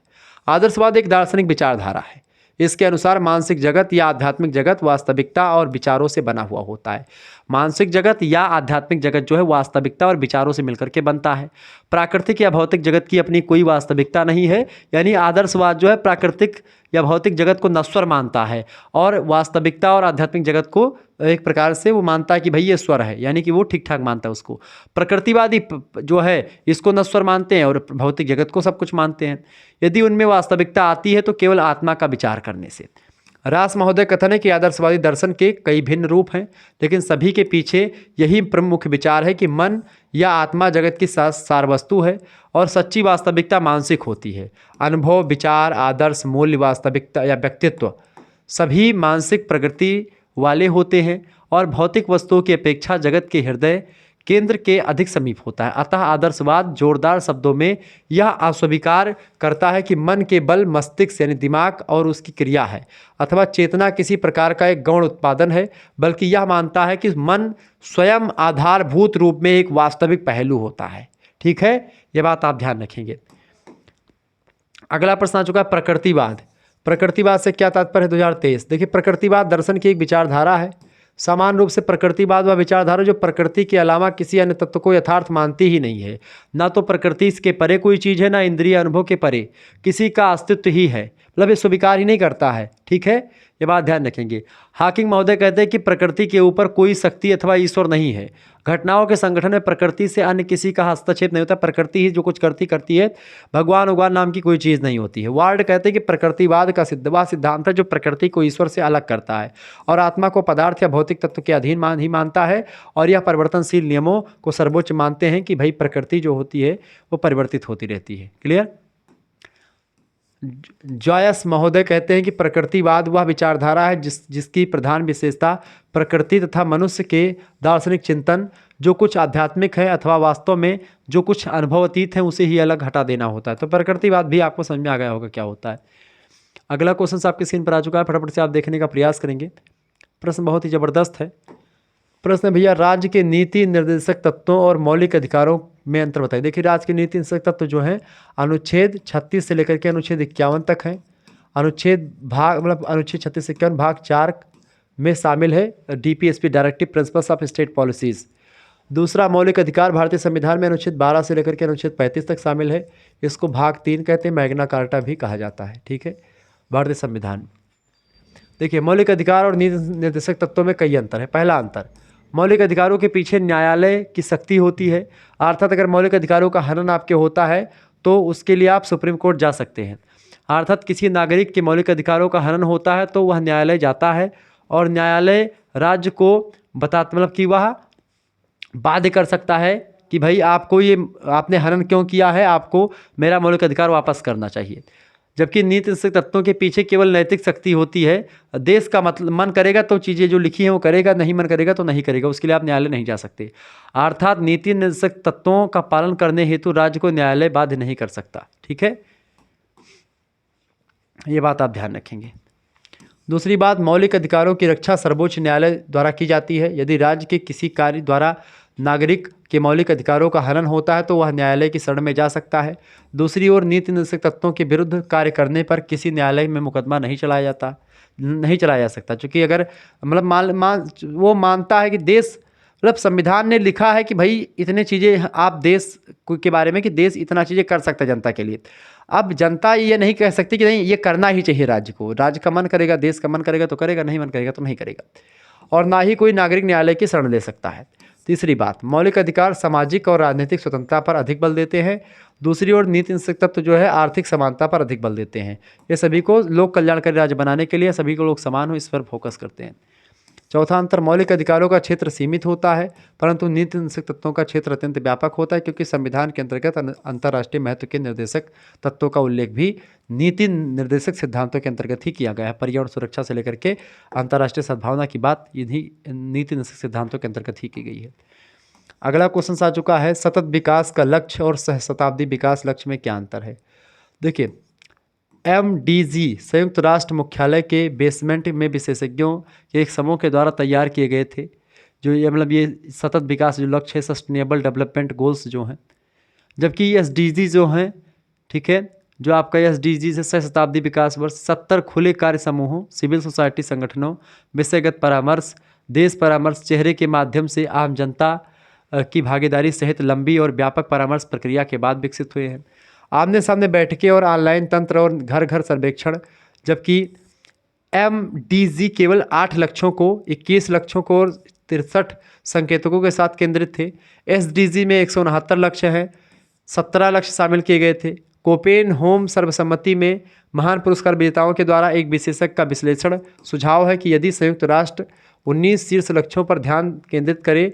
आदर्शवाद एक दार्शनिक विचारधारा है। इसके अनुसार मानसिक जगत या आध्यात्मिक जगत वास्तविकता और विचारों से बना हुआ होता है। मानसिक जगत या आध्यात्मिक जगत जो है वास्तविकता और विचारों से मिलकर के बनता है। प्राकृतिक या भौतिक जगत की अपनी कोई वास्तविकता नहीं है। यानी आदर्शवाद जो है प्राकृतिक या भौतिक जगत को नश्वर मानता है, और वास्तविकता और आध्यात्मिक जगत को एक प्रकार से वो मानता है कि भाई ये स्वर है, यानी कि वो ठीक ठाक मानता है उसको। प्रकृतिवादी जो है इसको नश्वर मानते हैं और भौतिक जगत को सब कुछ मानते हैं। यदि उनमें वास्तविकता आती है तो केवल आत्मा का विचार करने से। रास महोदय कथन है कि आदर्शवादी दर्शन के कई भिन्न रूप हैं, लेकिन सभी के पीछे यही प्रमुख विचार है कि मन या आत्मा जगत की सार वस्तु है और सच्ची वास्तविकता मानसिक होती है। अनुभव, विचार, आदर्श, मूल्य, वास्तविकता या व्यक्तित्व सभी मानसिक प्रकृति वाले होते हैं और भौतिक वस्तुओं की अपेक्षा जगत के हृदय केंद्र के अधिक समीप होता है। अतः आदर्शवाद जोरदार शब्दों में यह अस्वीकार करता है कि मन के बल मस्तिष्क यानी दिमाग और उसकी क्रिया है अथवा चेतना किसी प्रकार का एक गौण उत्पादन है, बल्कि यह मानता है कि मन स्वयं आधारभूत रूप में एक वास्तविक पहलू होता है। ठीक है, यह बात आप ध्यान रखेंगे। अगला प्रश्न आ चुका है, प्रकृतिवाद। प्रकृतिवाद से क्या तात्पर्य है? 2023। देखिए, प्रकृतिवाद दर्शन की एक विचारधारा है। समान रूप से प्रकृतिवाद व विचारधारा जो प्रकृति के अलावा किसी अन्य तत्व को यथार्थ मानती ही नहीं है। ना तो प्रकृति के परे कोई चीज़ है, ना इंद्रिय अनुभव के परे किसी का अस्तित्व ही है, मतलब ये स्वीकार ही नहीं करता है। ठीक है, ये बात ध्यान रखेंगे। हाकिंग महोदय कहते हैं कि प्रकृति के ऊपर कोई शक्ति अथवा ईश्वर नहीं है। घटनाओं के संगठन में प्रकृति से अन्य किसी का हस्तक्षेप नहीं होता, प्रकृति ही जो कुछ करती है। भगवान उगवान नाम की कोई चीज़ नहीं होती है। वार्ड कहते हैं कि प्रकृतिवाद का सिद्धांत है जो प्रकृति को ईश्वर से अलग करता है और आत्मा को पदार्थ या भौतिक तत्व के अधीन ही मानता है, और यह परिवर्तनशील नियमों को सर्वोच्च मानते हैं कि भाई प्रकृति जो होती है वो परिवर्तित होती रहती है। क्लियर? जॉयस महोदय कहते हैं कि प्रकृतिवाद वह विचारधारा है जिसकी प्रधान विशेषता प्रकृति तथा मनुष्य के दार्शनिक चिंतन जो कुछ आध्यात्मिक है अथवा वास्तव में जो कुछ अनुभवातीत है उसे ही अलग हटा देना होता है। तो प्रकृतिवाद भी आपको समझ में आ गया होगा क्या होता है। अगला क्वेश्चन आपकी स्क्रीन पर आ चुका है, फटाफट से आप देखने का प्रयास करेंगे। प्रश्न बहुत ही ज़बरदस्त है। प्रश्न भैया, राज्य के नीति निर्देशक तत्वों और मौलिक अधिकारों में अंतर बताइए। देखिए, राज्य के नीति निर्देशक तत्व जो है अनुच्छेद 36 से लेकर के अनुच्छेद 51 तक है। अनुच्छेद 36 से 51 भाग 4 में शामिल है DPSP directive principles of state policies. दूसरा, मौलिक अधिकार भारतीय संविधान में अनुच्छेद 12 से लेकर के अनुच्छेद 35 तक शामिल है। इसको भाग 3 कहते हैं, मैग्ना कार्टा भी कहा जाता है। ठीक है, भारतीय संविधान। देखिए, मौलिक अधिकार और नीति निर्देशक तत्वों में कई अंतर है। पहला अंतर, मौलिक अधिकारों के पीछे न्यायालय की शक्ति होती है। अर्थात अगर मौलिक अधिकारों का हनन आपके होता है तो उसके लिए आप सुप्रीम कोर्ट जा सकते हैं। अर्थात किसी नागरिक के मौलिक अधिकारों का हनन होता है तो वह न्यायालय जाता है और न्यायालय राज्य को मतलब कि वह बाध्य कर सकता है कि भाई आपको ये आपने हनन क्यों किया है, आपको मेरा मौलिक अधिकार वापस करना चाहिए। जबकि नीति निषेधक तत्वों के पीछे केवल नैतिक शक्ति होती है। देश का मतलब मन करेगा तो चीज़ें जो लिखी हैं वो करेगा, नहीं मन करेगा तो नहीं करेगा, उसके लिए आप न्यायालय नहीं जा सकते। अर्थात नीति निषेधक तत्वों का पालन करने हेतु राज्य को न्यायालय बाध्य नहीं कर सकता। ठीक है, ये बात आप ध्यान रखेंगे। दूसरी बात, मौलिक अधिकारों की रक्षा सर्वोच्च न्यायालय द्वारा की जाती है। यदि राज्य के किसी कार्य द्वारा नागरिक के मौलिक अधिकारों का हनन होता है तो वह न्यायालय की शरण में जा सकता है। दूसरी ओर नीति निषेधक तत्वों के विरुद्ध कार्य करने पर किसी न्यायालय में मुकदमा नहीं चलाया जा सकता, क्योंकि अगर मतलब वो मानता है कि देश मतलब संविधान ने लिखा है कि भाई इतने चीज़ें आप देश के बारे में कि देश इतना चीज़ें कर सकता है जनता के लिए। अब जनता ये नहीं कह सकती कि नहीं ये करना ही चाहिए राज्य को। राज्य का मन करेगा, देश का मन करेगा तो करेगा, नहीं मन करेगा तो नहीं करेगा। और ना ही कोई नागरिक न्यायालय की शरण ले सकता है। तीसरी बात, मौलिक अधिकार सामाजिक और राजनीतिक स्वतंत्रता पर अधिक बल देते हैं। दूसरी ओर नीति निषेधक तत्व जो है आर्थिक समानता पर अधिक बल देते हैं। ये सभी को लोक कल्याणकारी राज्य बनाने के लिए सभी को लोग समान हो, इस पर फोकस करते हैं। चौथा अंतर, मौलिक अधिकारों का क्षेत्र सीमित होता है परंतु नीति निषेधक तत्वों का क्षेत्र अत्यंत व्यापक होता है, क्योंकि संविधान के अंतर्गत अंतर्राष्ट्रीय महत्व के निर्देशक तत्वों का उल्लेख भी नीति निर्देशक सिद्धांतों के अंतर्गत ही किया गया है। पर्यावरण सुरक्षा से लेकर के अंतर्राष्ट्रीय सद्भावना की बात इन्हीं नीति निर्देशक सिद्धांतों के अंतर्गत ही की गई है। अगला क्वेश्चन आ चुका है, सतत विकास का लक्ष्य और सहस्त्राब्दी विकास लक्ष्य में क्या अंतर है। देखिए, MDG संयुक्त राष्ट्र मुख्यालय के बेसमेंट में विशेषज्ञों के एक समूह के द्वारा तैयार किए गए थे। जो ये मतलब ये सतत विकास जो लक्ष्य है, सस्टेनेबल डेवलपमेंट गोल्स जो हैं, जबकि SDG जो हैं, ठीक है, जो आपका SDG है सहस्त्राब्दी विकास वर्ष, 70 खुले कार्य समूहों, सिविल सोसाइटी संगठनों, विषयगत परामर्श, देश परामर्श, चेहरे के माध्यम से आम जनता की भागीदारी सहित लंबी और व्यापक परामर्श प्रक्रिया के बाद विकसित हुए हैं। आमने सामने बैठकें और ऑनलाइन तंत्र और घर घर सर्वेक्षण। जबकि MDG केवल 8 लक्ष्यों को, 21 लक्ष्यों को और 63 संकेतकों के साथ केंद्रित थे। SDG में 169 लक्ष्य हैं, 17 लक्ष्य शामिल किए गए थे। कोपेनहेगन सर्वसम्मति में महान पुरस्कार विजेताओं के द्वारा एक विशेषज्ञ का विश्लेषण सुझाव है कि यदि संयुक्त राष्ट्र 19 शीर्ष लक्ष्यों पर ध्यान केंद्रित करे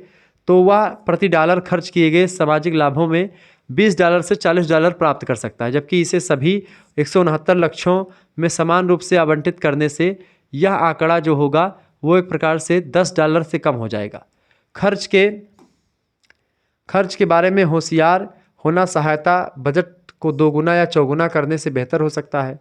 तो वह प्रति डॉलर खर्च किए गए सामाजिक लाभों में $20 से $40 प्राप्त कर सकता है। जबकि इसे सभी 169 लक्ष्यों में समान रूप से आवंटित करने से यह आंकड़ा जो होगा वो एक प्रकार से $10 से कम हो जाएगा। खर्च के बारे में होशियार होना सहायता बजट को दोगुना या चौगुना करने से बेहतर हो सकता है।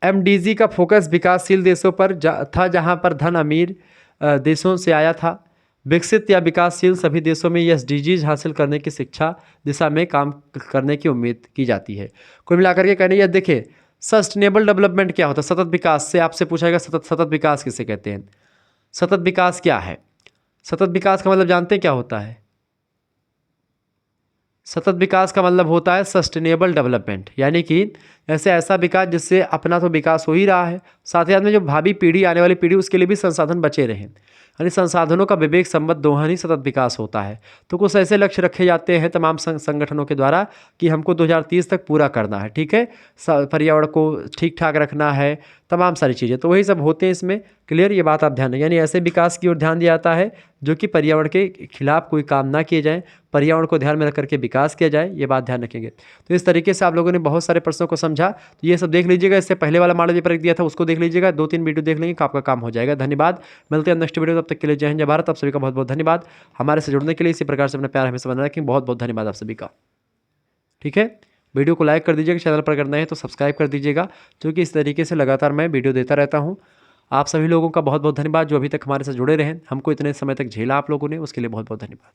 MDG का फोकस विकासशील देशों पर था, जहां पर धन अमीर देशों से आया था। विकसित या विकासशील सभी देशों में SDGs हासिल करने की शिक्षा दिशा में काम करने की उम्मीद की जाती है। कुल मिलाकर के कहने यह देखिए, सस्टेनेबल डेवलपमेंट क्या होता है। सतत विकास से आपसे पूछा गया, सतत विकास किसे कहते हैं। सतत विकास क्या है? सतत विकास का मतलब जानते हैं क्या होता है? सतत विकास का मतलब होता है सस्टेनेबल डेवलपमेंट, यानी कि ऐसा विकास जिससे अपना तो विकास हो ही रहा है, साथ ही साथ में जो भावी पीढ़ी, आने वाली पीढ़ी, उसके लिए भी संसाधन बचे रहें। यानी संसाधनों का विवेक संबद्ध दोहन ही सतत विकास होता है। तो कुछ ऐसे लक्ष्य रखे जाते हैं तमाम संगठनों के द्वारा कि हमको 2030 तक पूरा करना है, ठीक है, पर्यावरण को ठीक ठाक रखना है, तमाम सारी चीज़ें, तो वही सब होते हैं इसमें। क्लियर, ये बात आप ध्यान दें। यानी ऐसे विकास की ओर ध्यान दिया जाता है जो कि पर्यावरण के खिलाफ कोई काम ना किए जाएँ, पर्यावरण को ध्यान में रख करके विकास किया जाए, ये बात ध्यान रखेंगे। तो इस तरीके से आप लोगों ने बहुत सारे प्रश्नों को समझा, तो ये सब देख लीजिएगा। इससे पहले वाला मॉडल पेपर दिया था उसको देख लीजिएगा, 2-3 वीडियो देख लेंगे, आपका काम हो जाएगा। धन्यवाद, मिलते हैं नेक्स्ट वीडियो, तब तक के लिए जय हिंद जय भारत। आप सभी का बहुत बहुत धन्यवाद। हमारे से जुड़ने के लिए इसी प्रकार से अपना प्यार हमेशा बना रखें। बहुत बहुत धन्यवाद आप सभी का। ठीक है, वीडियो को लाइक कर दीजिएगा, चैनल पर करना है तो सब्सक्राइब कर दीजिएगा, क्योंकि इस तरीके से लगातार मैं वीडियो देता रहता हूँ। आप सभी लोगों का बहुत बहुत धन्यवाद जो अभी तक हमारे साथ जुड़े रहे। हमको इतने समय तक झेला आप लोगों ने, उसके लिए बहुत बहुत धन्यवाद।